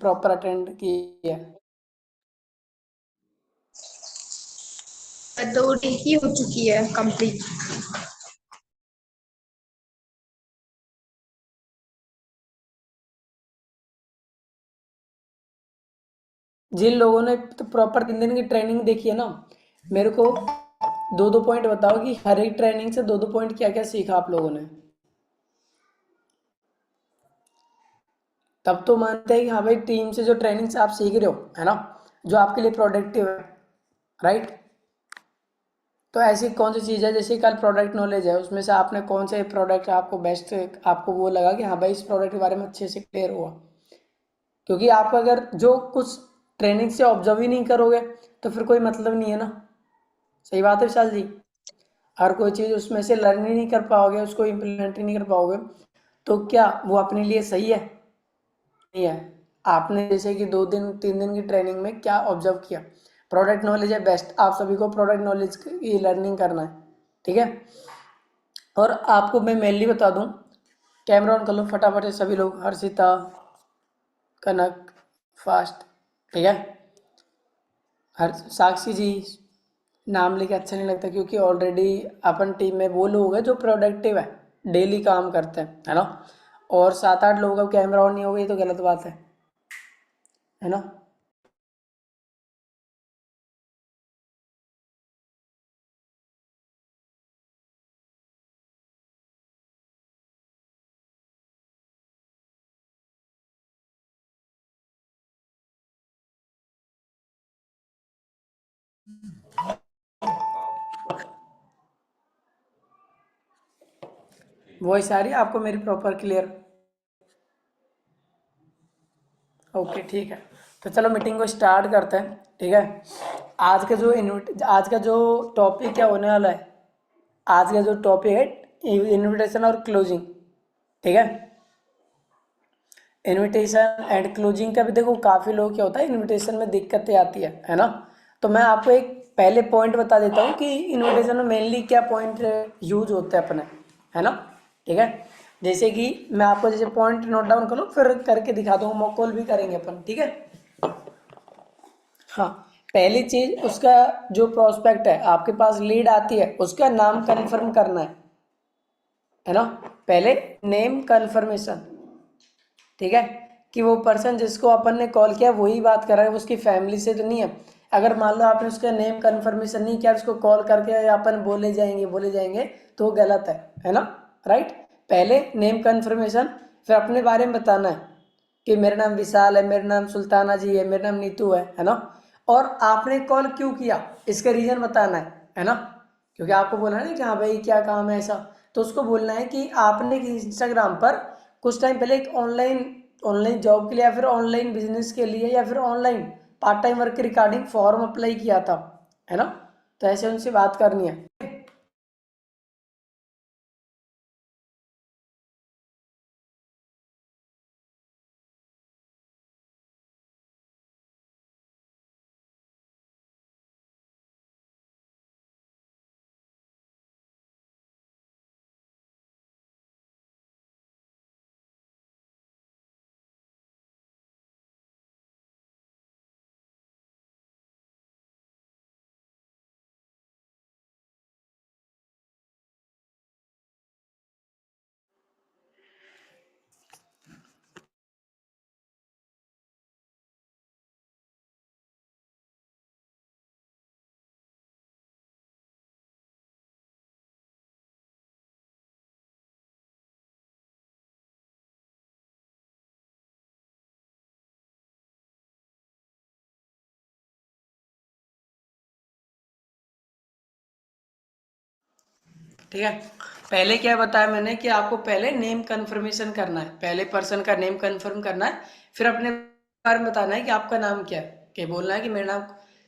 Proper attend की है? 2 day की हो चुकी है कंप्लीट। जिन लोगों ने तो प्रॉपर 3 दिन की ट्रेनिंग देखी है ना, मेरे को 2-2 पॉइंट बताओ कि हर एक ट्रेनिंग से 2-2 पॉइंट क्या क्या सीखा आप लोगों ने। तब तो मानते हैं कि हाँ भाई, टीम से जो ट्रेनिंग से आप सीख रहे हो है ना, जो आपके लिए प्रोडक्टिव है, राइट। तो ऐसी कौन सी चीज़ है, जैसे कल प्रोडक्ट नॉलेज है, उसमें से आपने कौन से प्रोडक्ट आपको बेस्ट, आपको वो लगा कि हाँ भाई इस प्रोडक्ट के बारे में अच्छे से क्लियर हुआ? क्योंकि आप अगर जो कुछ ट्रेनिंग से ऑब्जर्व ही नहीं करोगे तो फिर कोई मतलब नहीं है ना। सही बात है विशाल जी। हर कोई चीज़ उसमें से लर्न ही नहीं कर पाओगे, उसको इम्प्लीमेंट ही नहीं कर पाओगे, तो क्या वो अपने लिए सही है? नहीं है। आपने जैसे कि 2 दिन 3 दिन की ट्रेनिंग में क्या ऑब्जर्व किया? प्रोडक्ट नॉलेज है बेस्ट, आप सभी को प्रोडक्ट नॉलेज की लर्निंग करना है, ठीक है। और आपको मैं मेनली बता दूं, कैमरा ऑन कर लो फटाफट से सभी लोग, हर्षिता, कनक, फास्ट, ठीक है। हर साक्षी जी, नाम लेके अच्छा नहीं लगता क्योंकि ऑलरेडी अपन टीम में वो लोग हैं जो प्रोडक्टिव है, डेली काम करते हैं, है ना। और 7-8 लोगों का कैमरा ऑन नहीं होगा, ये तो गलत बात है ना। वॉइस आ रही है आपको मेरी प्रॉपर क्लियर? ओके ठीक है। तो चलो मीटिंग को स्टार्ट करते हैं, ठीक है। आज का जो टॉपिक क्या होने वाला है, आज का जो टॉपिक है इनविटेशन और क्लोजिंग, ठीक है। इनविटेशन एंड क्लोजिंग का भी देखो, काफ़ी लोग क्या होता है इनविटेशन में दिक्कतें आती है ना। तो मैं आपको एक पहले पॉइंट बता देता हूँ कि इनविटेशन में मेनली क्या पॉइंट यूज होते हैं अपने, है ना, ठीक है। जैसे कि मैं आपको जैसे पॉइंट नोट डाउन कर लो, फिर करके दिखा दूंगा, मॉक कॉल भी करेंगे अपन, ठीक है। हाँ, पहली चीज उसका जो प्रोस्पेक्ट है, आपके पास लीड आती है, उसका नाम कंफर्म करना है ना। पहले नेम कंफर्मेशन, ठीक है, कि वो पर्सन जिसको अपन ने कॉल किया वही बात कर रहा है, उसकी फैमिली से तो नहीं है। अगर मान लो आपने उसका नेम कंफर्मेशन नहीं किया, उसको कॉल करके अपन बोले जाएंगे तो वो गलत है ना, राइट। पहले नेम कंफर्मेशन, फिर अपने बारे में बताना है कि मेरा नाम विशाल है, मेरा नाम सुल्ताना जी है, मेरा नाम नीतू है ना। और आपने कॉल क्यों किया, इसका रीजन बताना है ना। क्योंकि आपको बोलना है ना कि हाँ भाई क्या काम है ऐसा, तो उसको बोलना है कि आपने इंस्टाग्राम पर कुछ टाइम पहले एक ऑनलाइन ऑनलाइन जॉब के लिए या फिर ऑनलाइन बिजनेस के लिए या फिर ऑनलाइन पार्ट टाइम वर्क के रिगार्डिंग फॉर्म अप्लाई किया था, है ना। तो ऐसे उनसे बात करनी है। ठीक है, पहले क्या बताया मैंने कि आपको पहले नेम कंफर्मेशन करना है, पहले पर्सन का नेम कंफर्म करना है, फिर अपने बारे में बताना है कि आपका नाम क्या है, कि बोलना है कि मेरा नाम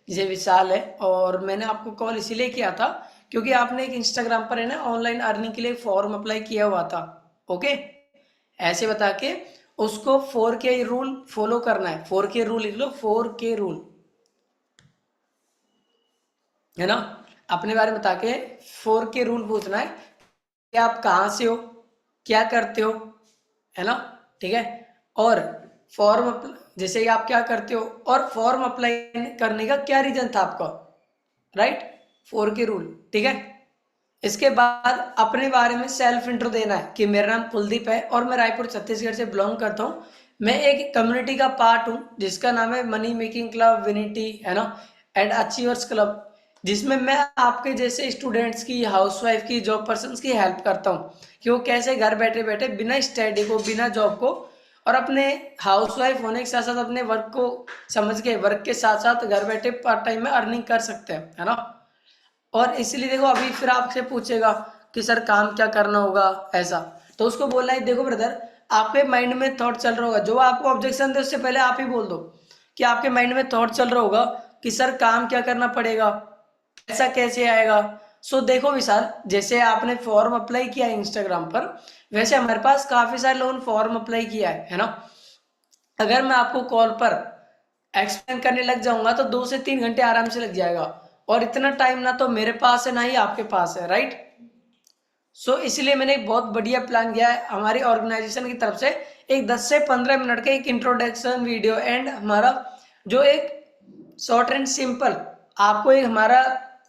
जैसे विशाल है और मैंने आपको कॉल इसीलिए किया था क्योंकि आपने एक इंस्टाग्राम पर है ना ऑनलाइन अर्निंग के लिए फॉर्म अप्लाई किया हुआ था। ओके, ऐसे बता के उसको 4K रूल फॉलो करना है, 4K रूल लिख लो, 4K रूल, है ना। अपने बारे में बता के 4K रूल पूछना है कि आप कहाँ से हो, क्या करते हो, है ना, ठीक है। और फॉर्म जैसे कि आप क्या करते हो और फॉर्म अप्लाई करने का क्या रीजन था आपका, राइट, 4 के रूल, ठीक है। इसके बाद अपने बारे में सेल्फ इंट्रो देना है कि मेरा नाम कुलदीप है और मैं रायपुर छत्तीसगढ़ से बिलोंग करता हूँ। मैं एक कम्युनिटी का पार्ट हूँ जिसका नाम है मनी मेकिंग क्लब विनिटी, है ना, एंड अचीवर्स क्लब, जिसमें मैं आपके जैसे स्टूडेंट्स की, हाउसवाइफ की, जॉब पर्सन्स की हेल्प करता हूँ कि वो कैसे घर बैठे बैठे बिना स्टडी को, बिना जॉब को और अपने हाउसवाइफ होने के साथ साथ अपने वर्क को समझ के, वर्क के साथ साथ घर बैठे पार्ट टाइम में अर्निंग कर सकते हैं, है ना। और इसलिए देखो अभी फिर आपसे पूछेगा कि सर काम क्या करना होगा ऐसा, तो उसको बोलना है देखो ब्रदर, आपके माइंड में थॉट चल रहा होगा, जो आपको ऑब्जेक्शन दे उससे पहले आप ही बोल दो कि आपके माइंड में थॉट चल रहा होगा कि सर काम क्या करना पड़ेगा, ऐसा कैसे आएगा। सो देखो विशाल, जैसे आपने फॉर्म अप्लाई किया इंस्टाग्राम पर, वैसे हमारे पास काफी सारे लोगों ने फॉर्म अप्लाई किया है ना। अगर मैं आपको कॉल पर एक्सप्लेन करने लग जाऊंगा तो 2 से 3 घंटे आराम से लग जाएगा, और इतना टाइम ना तो मेरे पास है ना ही आपके पास है, राइट। सो इसलिए मैंने एक बहुत बढ़िया प्लान किया है हमारी ऑर्गेनाइजेशन की तरफ से, एक 10 से 15 मिनट का एक इंट्रोडक्शन वीडियो एंड हमारा जो एक शॉर्ट एंड सिंपल, आपको एक हमारा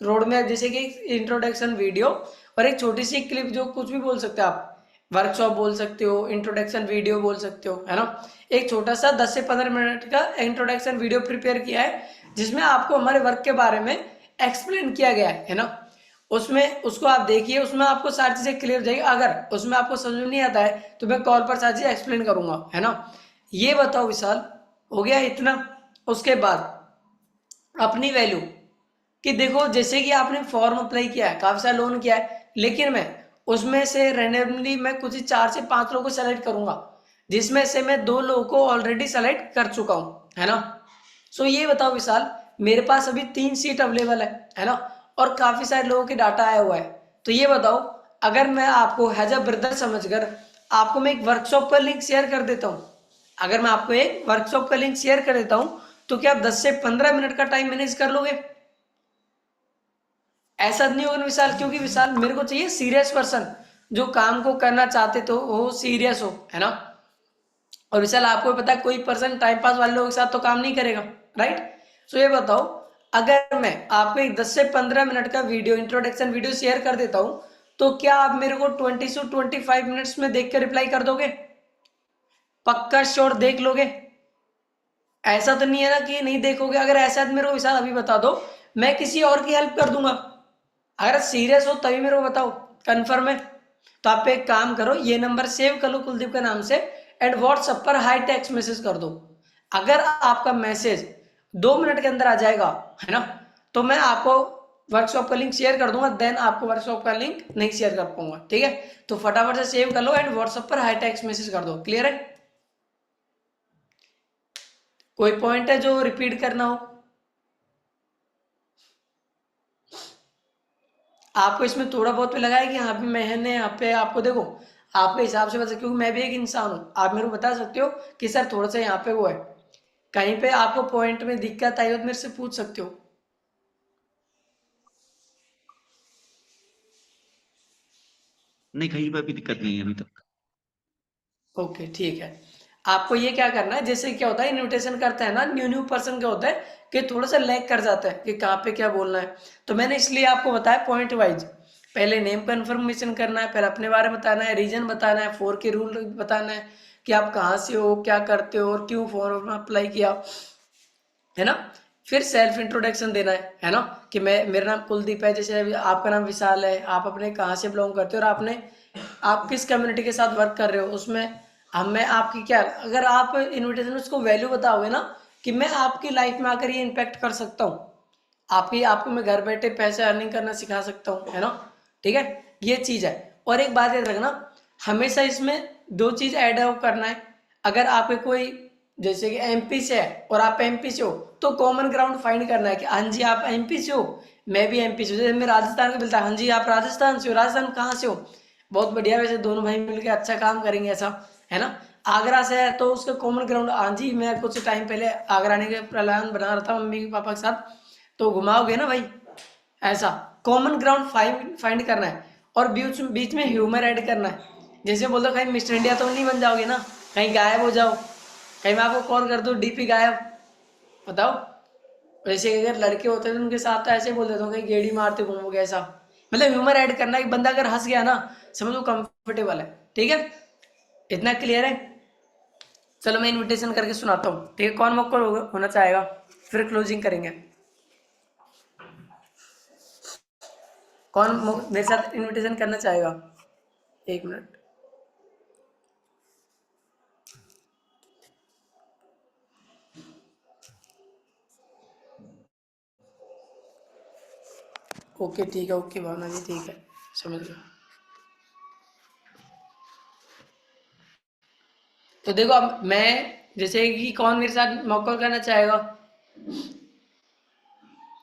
रोड मैप जैसे कि इंट्रोडक्शन वीडियो और एक छोटी सी क्लिप, जो कुछ भी बोल सकते हो आप, वर्कशॉप बोल सकते हो, इंट्रोडक्शन वीडियो बोल सकते हो, है ना। एक छोटा सा 10 से 15 मिनट का इंट्रोडक्शन वीडियो प्रिपेयर किया है जिसमें आपको हमारे वर्क के बारे में एक्सप्लेन किया गया है ना। उसमें उसको आप देखिए, उसमें आपको सारी चीजें क्लियर हो जाएगी। अगर उसमें आपको समझ में नहीं आता है तो मैं कॉल पर सारी चीजें एक्सप्लेन करूंगा, है ना। ये बताओ विशाल, हो गया इतना। उसके बाद अपनी वैल्यू, कि देखो जैसे कि आपने फॉर्म अप्लाई किया है, काफी सारा लोन किया है, लेकिन मैं उसमें से रेंडमली मैं कुछ ही 4 से 5 लोगों को सेलेक्ट करूंगा, जिसमें से मैं 2 लोगों को ऑलरेडी सेलेक्ट कर चुका हूं, है ना। सो ये बताओ विशाल, मेरे पास अभी 3 सीट अवेलेबल है ना, और काफी सारे लोगों के डाटा आया हुआ है। तो ये बताओ, अगर मैं आपको हैज अ ब्रदर समझकर आपको मैं एक वर्कशॉप का लिंक शेयर कर देता हूँ, अगर मैं आपको एक वर्कशॉप का लिंक शेयर कर देता हूँ, तो क्या आप 10 से 15 मिनट का टाइम मैनेज कर लोगे? ऐसा नहीं होगा ना विशाल, क्योंकि विशाल मेरे को चाहिए सीरियस पर्सन, जो काम को करना चाहते तो वो सीरियस हो, है ना। और विशाल आपको भी पता है कोई पर्सन टाइम पास वाले लोगों के साथ तो काम नहीं करेगा, राइट। सो ये बताओ, अगर मैं आपको एक 10 से 15 मिनट का वीडियो, इंट्रोडक्शन वीडियो शेयर कर देता हूं, तो क्या आप मेरे को 20 से 25 मिनट्स में देख कर रिप्लाई कर दोगे? पक्का श्योर देख लोगे? ऐसा तो नहीं है ना कि नहीं देखोगे? अगर ऐसा है तो मेरे को विशाल अभी बता दो, मैं किसी और की हेल्प कर दूंगा। अगर सीरियस हो तभी मेरे को बताओ, कंफर्म है? तो आप एक काम करो, ये नंबर सेव कर लो कुलदीप के नाम से, एंड व्हाट्सएप पर हाई टेक्स्ट मैसेज कर दो। अगर आपका मैसेज 2 मिनट के अंदर आ जाएगा, है ना, तो मैं आपको वर्कशॉप का लिंक शेयर कर दूंगा, देन आपको वर्कशॉप का लिंक नहीं शेयर कर पाऊंगा, ठीक है। तो फटाफट से सेव कर लो एंड व्हाट्सएप पर हाई टेक्स्ट मैसेज कर दो। क्लियर है? कोई पॉइंट है जो रिपीट करना हो? आपको इसमें थोड़ा बहुत भी लगा है कि हाँ भी मैंने यहाँ पे आपको देखो आपके हिसाब से बता, क्योंकि मैं भी एक इंसान हूँ, आप मेरे को बता सकते हो कि सर थोड़ा सा यहाँ पे वो है, कहीं पे आपको पॉइंट में दिक्कत आई हो तो मेरे से पूछ सकते हो। नहीं, कहीं पर भी दिक्कत नहीं है अभी तक। ओके ठीक है। आपको ये क्या करना है, जैसे क्या होता है इनविटेशन करते हैं ना, न्यू न्यू पर्सन क्या होता है कि थोड़ा सा लैग कर जाता है कि कहाँ पे क्या बोलना है। तो मैंने इसलिए आपको बताया पॉइंट वाइज, पहले नेम कंफर्मेशन करना है, फिर अपने बारे में बताना है, रीजन बताना है, 4 के रूल बताना है कि आप कहाँ से हो, क्या करते हो और क्यों फॉर्म अप्लाई किया, है ना। फिर सेल्फ इंट्रोडक्शन देना है ना, कि मैं, मेरा नाम कुलदीप है, जैसे अभी आपका नाम विशाल है, आप अपने कहाँ से बिलोंग करते हो और आपने, आप किस कम्युनिटी के साथ वर्क कर रहे हो, उसमें हम, मैं आपकी क्या, अगर आप इनविटेशन में उसको वैल्यू बताओगे ना कि मैं आपकी लाइफ में आकर ये इम्पैक्ट कर सकता हूँ, आपकी, आपको मैं घर बैठे पैसे अर्निंग करना सिखा सकता हूँ, है ना। ठीक है, ये चीज़ है। और एक बात याद रखना, हमेशा इसमें 2 चीज़ ऐड ऑफ करना है। अगर आपके कोई, जैसे कि एमपी से है और आप एमपी से हो, तो कॉमन ग्राउंड फाइंड करना है कि हाँ जी आप एमपी से हो, मैं भी एमपी से हूँ। जैसे मैं राजस्थान का मिलता है, हाँ जी आप राजस्थान से हो, राजस्थान कहाँ से हो, बहुत बढ़िया, वैसे दोनों भाई मिलकर अच्छा काम करेंगे ऐसा, है ना। आगरा से है तो उसका कॉमन ग्राउंड, हाँ जी मैं कुछ टाइम पहले आगरा आने का प्लान बना रहा था मम्मी पापा के साथ, तो घुमाओगे ना भाई, ऐसा कॉमन ग्राउंड फाइंड फाइंड करना है। और बीच बीच में ह्यूमर ऐड करना है, जैसे बोल दो कहीं मिस्टर इंडिया तो नहीं बन जाओगे ना, कहीं गायब हो जाओ, कहीं मैं आपको कॉल कर दूँ डीपी गायब, बताओ। वैसे अगर लड़के होते तो उनके साथ तो ऐसे बोल देता हूँ कहीं गेड़ी मारते घूमोगे ऐसा। मतलब ह्यूमर ऐड करना, एक बंदा अगर हंस गया ना समझो कंफर्टेबल है, ठीक है, इतना क्लियर है। चलो मैं इनविटेशन करके सुनाता हूँ, ठीक है, कौन मौका होना चाहेगा, फिर क्लोजिंग करेंगे। कौन मेरे साथ इनविटेशन करना चाहेगा? 1 मिनट। ओके ठीक है, ओके भावना जी, ठीक है, समझ गया। तो देखो अब मैं, जैसे कि कौन मेरे साथ मौका करना चाहेगा,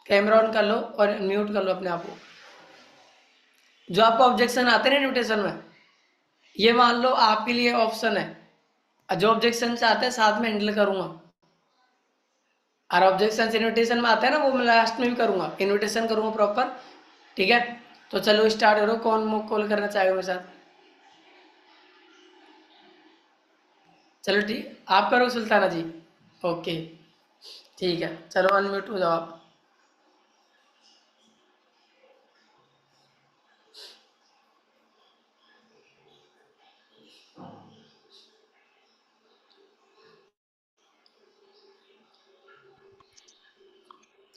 कैमरा ऑन कर लो और म्यूट कर लो अपने आप को। जो आपको ऑब्जेक्शन आते हैं ना इनविटेशन में, ये मान लो आपके लिए ऑप्शन है, और जो ऑब्जेक्शन से आते हैं साथ में हैंडल करूंगा। और ऑब्जेक्शन इनविटेशन में आता है ना, वो मैं लास्ट में भी करूंगा, इनविटेशन करूंगा प्रॉपर, ठीक है। तो चलो स्टार्ट करो, कौन कॉल करना चाहेगा मेरे साथ? चलो ठीक, आप करो सुल्ताना जी। ओके ठीक है, चलो अनम्यूट हो जाओ आप।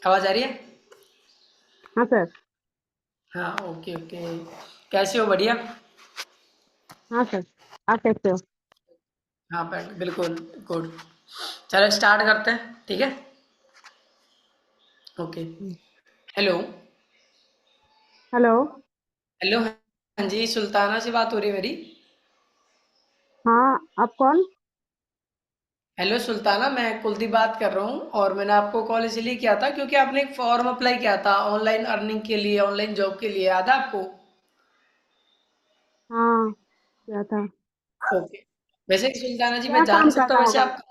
आवाज आ रही है? हाँ सर। हाँ ओके ओके, कैसे हो? बढ़िया। हाँ सर, आप कैसे हो? हाँ बिल्कुल गुड। चलो स्टार्ट करते हैं, ठीक है, ओके। हेलो। हेलो। हेलो, हाँ जी, सुल्ताना से बात हो रही है मेरी? हाँ, आप कौन? हेलो सुल्ताना, मैं कुलदीप बात कर रहा हूँ, और मैंने आपको कॉल इसलिए किया था क्योंकि आपने एक फॉर्म अप्लाई किया था ऑनलाइन अर्निंग के लिए, ऑनलाइन जॉब के लिए, याद है आपको? हाँ, क्या था? ओके। वैसे सुल्ताना जी मैं क्या जान काम सकता करना हूँ वैसे होगा? आप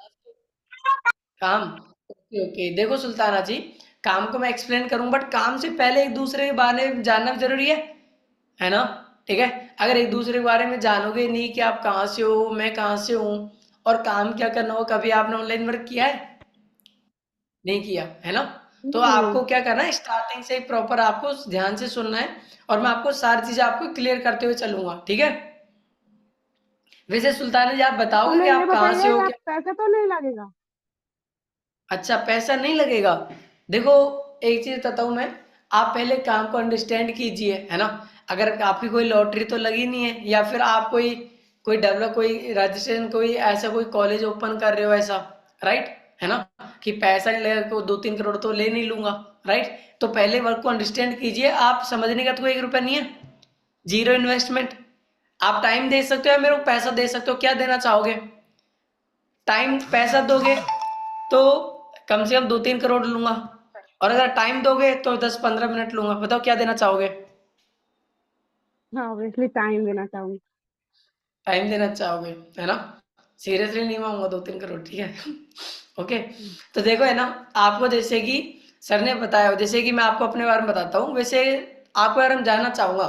काम? ओके ओके, देखो सुल्ताना जी, काम को मैं एक्सप्लेन करूँ, बट काम से पहले एक दूसरे के बारे में जानना भी जरूरी है ना? ठीक है। अगर एक दूसरे के बारे में जानोगे नहीं कि आप कहाँ से हो, मैं कहाँ से हूँ, और काम क्या करना हो, कभी आपने ऑनलाइन वर्क किया है? नहीं किया है ना? तो नहीं नहीं। आपको क्या करना है, स्टार्टिंग से प्रॉपर आपको ध्यान से सुनना है, और मैं आपको सारी चीजें आपको क्लियर करते हुए चलूंगा, ठीक है। वैसे सुल्ताना जी आप बताओगे पहले कि ये आप कहाँ से हो बताइए, क्या? पैसा तो नहीं लगेगा? अच्छा, पैसा नहीं लगेगा। देखो, एक चीज बताता हूँ मैं, आप पहले काम को अंडरस्टैंड कीजिए, है ना। अगर आपकी कोई लॉटरी तो लगी नहीं है, या फिर आप कोई कोई डेवलप, कोई रजिस्ट्रेशन, कोई ऐसा कोई कॉलेज ओपन कर रहे हो ऐसा, राइट, है ना, कि पैसा नहीं लगेगा, को 2-3 करोड़ तो ले नहीं लूंगा, राइट। तो पहले वर्क को अंडरस्टैंड कीजिए, आप समझने का तो कोई 1 रुपया नहीं है, जीरो इन्वेस्टमेंट। आप टाइम दे सकते हो या मेरे को पैसा दे सकते हो, क्या देना चाहोगे? टाइम, पैसा दोगे तो कम से कम 2-3 करोड़ लूंगा, और अगर टाइम दोगे तो 10-15 मिनट लूंगा, बताओ क्या देना चाहोगे? हाँ, ऑब्वियसली टाइम देना चाहूंगी। टाइम देना चाहोगे, है ना? सीरियसली नहीं मांगूंगा 2-3 करोड़, ठीक है। ओके। तो देखो, है ना, आपको जैसे कि सर ने बताया, जैसे कि मैं आपको अपने बारे में बताता हूँ, वैसे आपके बारे में जानना चाहूंगा।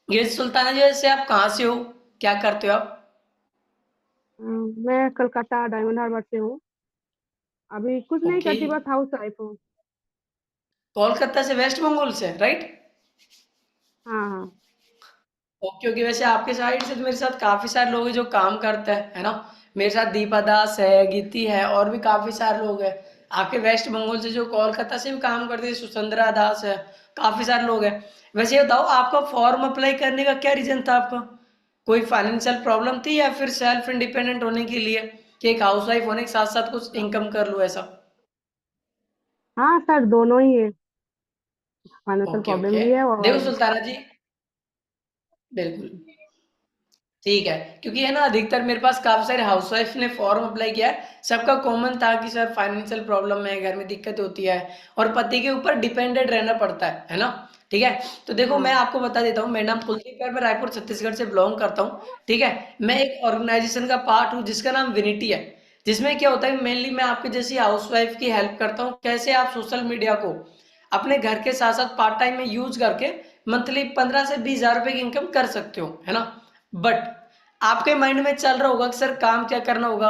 ये सुल्ताना जी, वैसे आप कहाँ से हो, क्या करते हो आप? मैं कलकत्ता डायमंड हार्बर से हूँ। अभी कुछ नहीं ओके, करती, बस हाउस वाइफ हूँ। कोलकाता से, वेस्ट बंगाल से, राइट? हाँ हाँ। ओके ओके, वैसे आपके साइड से तो मेरे साथ काफी सारे लोग हैं जो काम करते हैं, है ना। मेरे साथ दीपा दास है, गीती है, और भी काफी सारे लोग हैं। आपके वेस्ट बंगाल से जो कोलकाता से भी काम करते हैं, सुचंद्रा दास है, काफी सारे लोग हैं। वैसे ये बताओ, आपका फॉर्म अप्लाई करने का क्या रीजन था आपका? कोई फाइनेंशियल प्रॉब्लम थी, या फिर सेल्फ इंडिपेंडेंट होने के लिए, कि एक हाउसवाइफ होने के साथ साथ कुछ इनकम कर लो ऐसा? हाँ सर, दोनों ही है। फाइनेंशियल ओके प्रॉब्लम ओके, भी है देखो और सुल्ताना जी, बिल्कुल ठीक है, क्योंकि है ना, अधिकतर मेरे पास काफी सारे हाउसवाइफ ने फॉर्म अप्लाई किया है, सबका कॉमन था कि सर फाइनेंशियल प्रॉब्लम है, घर में दिक्कत होती है, और पति के ऊपर डिपेंडेंट रहना पड़ता है ना। ठीक है। तो देखो, मैं हाँ। आपको बता देता हूँ, मेरा नाम कुलदीप है, मैं रायपुर छत्तीसगढ़ से बिलोंग करता हूँ, ठीक है। मैं एक ऑर्गेनाइजेशन का पार्ट हूँ जिसका नाम विनिटी है, जिसमें क्या होता है, मेनली मैं आपके जैसी हाउसवाइफ की हेल्प करता हूँ, कैसे आप सोशल मीडिया को अपने घर के साथ साथ पार्ट टाइम में यूज करके मंथली 15 से 20 हज़ार रुपए की इनकम कर सकते हो, है ना। बट आपके माइंड में चल रहा होगा कि सर काम क्या करना होगा,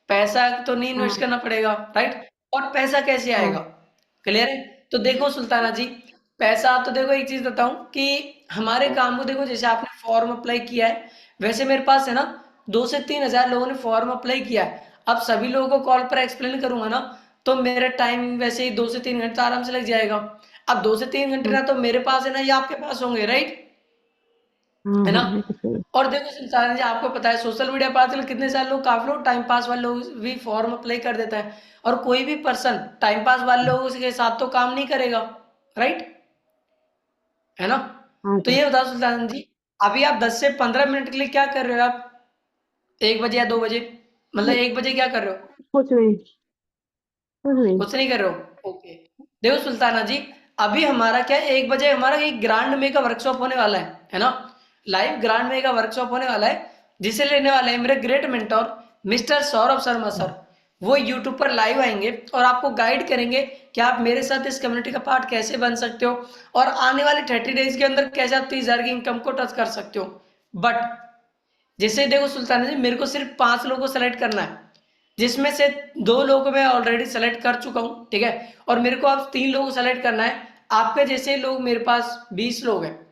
पैसा तो नहीं हाँ इन्वेस्ट करना पड़ेगा, राइट? और पैसा कैसे हाँ आएगा? क्लियर है? तो देखो सुल्ताना जी, पैसा तो देखो, एक चीज बताऊं कि हमारे काम को देखो, जैसे आपने फॉर्म अप्लाई किया है, वैसे मेरे पास है ना 2 से 3 हजार लोगों ने फॉर्म अप्लाई किया है। अब सभी लोगों को कॉल पर एक्सप्लेन करूंगा ना, तो मेरा टाइम वैसे ही 2 से 3 घंटे आराम से लग जाएगा। अब 2 से 3 घंटे हाँ ना तो मेरे पास है ना, या आपके पास होंगे, राइट? हाँ है ना? हाँ, ये तो सही। और देखो संसार जी, आपको पता है सोशल मीडिया पर आजकल कितने सारे लोग, काफी लोग टाइम पास वाले लोग भी फॉर्म अप्लाई कर देता है, और कोई भी पर्सन टाइम पास वाले लोगों के साथ तो काम नहीं करेगा, राइट? है ना? हाँ तो सर। ये बताओ सुल्तान जी, अभी आप 10 से 15 मिनट के लिए क्या कर रहे हो आप? 1 बजे या 2 बजे, मतलब नहीं, 1 बजे क्या कर रहे हो? कुछ नहीं, कुछ नहीं। कुछ नहीं कर रहे हो, ओके। देखो सुल्ताना जी, अभी हमारा क्या है, 1 बजे हमारा एक ग्रांड मे का वर्कशॉप होने वाला है ना? लाइव ग्रांड मे का वर्कशॉप होने वाला है, जिसे लेने वाले हैं मेरे great mentor mister Saurabh Sharma sir. वो यूट्यूब पर लाइव आएंगे और आपको गाइड करेंगे कि आप मेरे साथ इस कम्युनिटी का पार्ट कैसे बन सकते हो, और आने वाले 30 डेज के अंदर कैसे आप 30 हजार की इनकम को टच कर सकते हो। बट जैसे देखो सुल्ताना जी, मेरे को सिर्फ 5 लोगों को सेलेक्ट करना है, जिसमें से 2 लोगों को मैं ऑलरेडी सेलेक्ट कर चुका हूँ, ठीक है? और मेरे को अब 3 लोगों को सेलेक्ट करना है। आपके जैसे लोग मेरे पास 20 लोग हैं।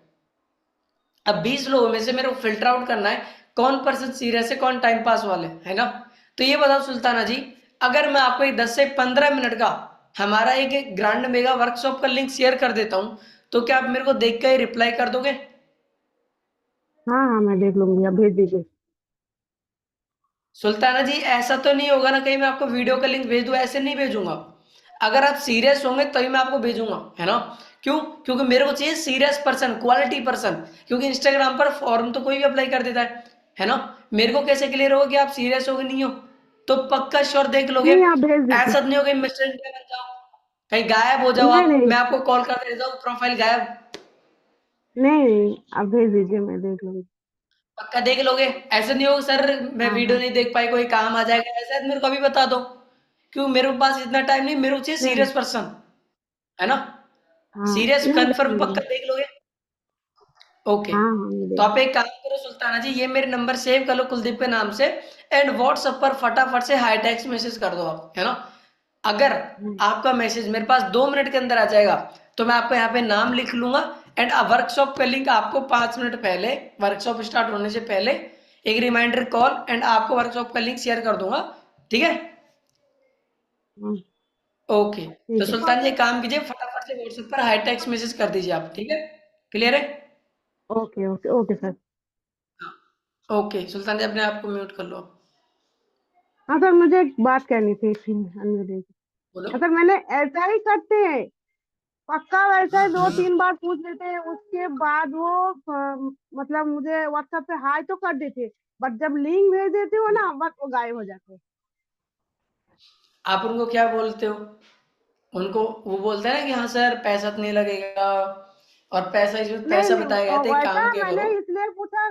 अब 20 लोगों में से मेरे को फिल्टर आउट करना है कौन पर्सन सीरियस है, कौन टाइम पास वाले, है ना? तो ये बताओ सुल्ताना जी, अगर मैं आपको एक 10 से 15 मिनट का हमारा एक ग्रांड मेगा वर्कशॉप का लिंक शेयर कर देता हूँ, तो क्या आप मेरे को देख कर रिप्लाई कर दोगे? हाँ हाँ, मैं देख लूंगी, आप भेज दीजिए। सुल्ताना जी, ऐसा तो नहीं होगा ना कहीं मैं आपको वीडियो का लिंक भेज दूं? ऐसे नहीं भेजूंगा। अगर आप सीरियस होंगे तभी मैं आपको भेजूंगा, है ना? क्यों? क्योंकि मेरे को चाहिए सीरियस पर्सन, क्वालिटी पर्सन। क्योंकि इंस्टाग्राम पर फॉर्म तो कोई भी अप्लाई कर देता है ना? मेरे को कैसे क्लियर होगा कि आप सीरियस हो कि नहीं हो? तो पक्का श्योर देख लोगे। नहीं, आप भेज दीजिए। ऐसा नहीं हो कि मिस्टर इंडिया बन जाओ, कहीं गायब हो जाओ नहीं आप, नहीं मैं आपको कॉल कर देता हूँ, प्रोफाइल गायब। नहीं नहीं, आप भेज दीजिए, मैं देख लूंगी। पक्का देख लोगे? ऐसा नहीं होगा सर मैं हाँ वीडियो हाँ। नहीं देख पाई, कोई काम आ जाएगा, ऐसा है, मेरे को अभी बता दो। क्यों? मेरे पास इतना टाइम नहीं, मेरे को चाहिए नहीं। सीरियस पर्सन, है ना? हाँ, सीरियस नहीं देख कंफर्म लूंगी। पक्का देख लोगे? ओके। हाँ हाँ, मैं तो देख। आप एक काम करो सुल्ताना जी, ये मेरे नंबर सेव कर लो कुलदीप के नाम से, एंड व्हाट्सएप पर फटाफट से हाई टेक्स्ट मैसेज कर दो आप, है ना? अगर हम्म, आपका मैसेज मेरे पास 2 मिनट के अंदर आ जाएगा, तो मैं आपको यहाँ पे नाम लिख लूंगा, एंड वर्कशॉप का लिंक आपको 5 मिनट पहले, वर्कशॉप स्टार्ट होने से पहले, एक रिमाइंडर कॉल एंड आपको वर्कशॉप का लिंक शेयर कर दूंगा, ठीक है? हाँ, ओके। तो ठीक है। सुल्तान जी एक काम कीजिए, फटाफट से व्हाट्सएप पर हाई टेक्स्ट मैसेज कर दीजिए आप, ठीक है? क्लियर है? Okay okay okay sir. हाँ। ओके सुल्तान जी, अपने आप को म्यूट कर लो आप। हाँ सर, मुझे एक बात कहनी थी, फिर अन्य दिन। बोलो। सर, मैंने ऐसा ही करते हैं, पक्का वैसा ही दो हाँ, तीन बार पूछ लेते हैं, उसके बाद वो मतलब मुझे व्हाट्सएप पे हाई तो कर देते, बट जब लिंक भेज देती हो ना, बस वो गायब हो जाते हैं। आप उनको क्या बोलते हो? उनको वो बोलते हैं ना कि हाँ सर पैसा तो नहीं लगेगा, और पैसा इसमें नहीं पैसा नहीं, बताया गया था, एक वैसा काम क्या मैंने करो। इसलिए पूछा,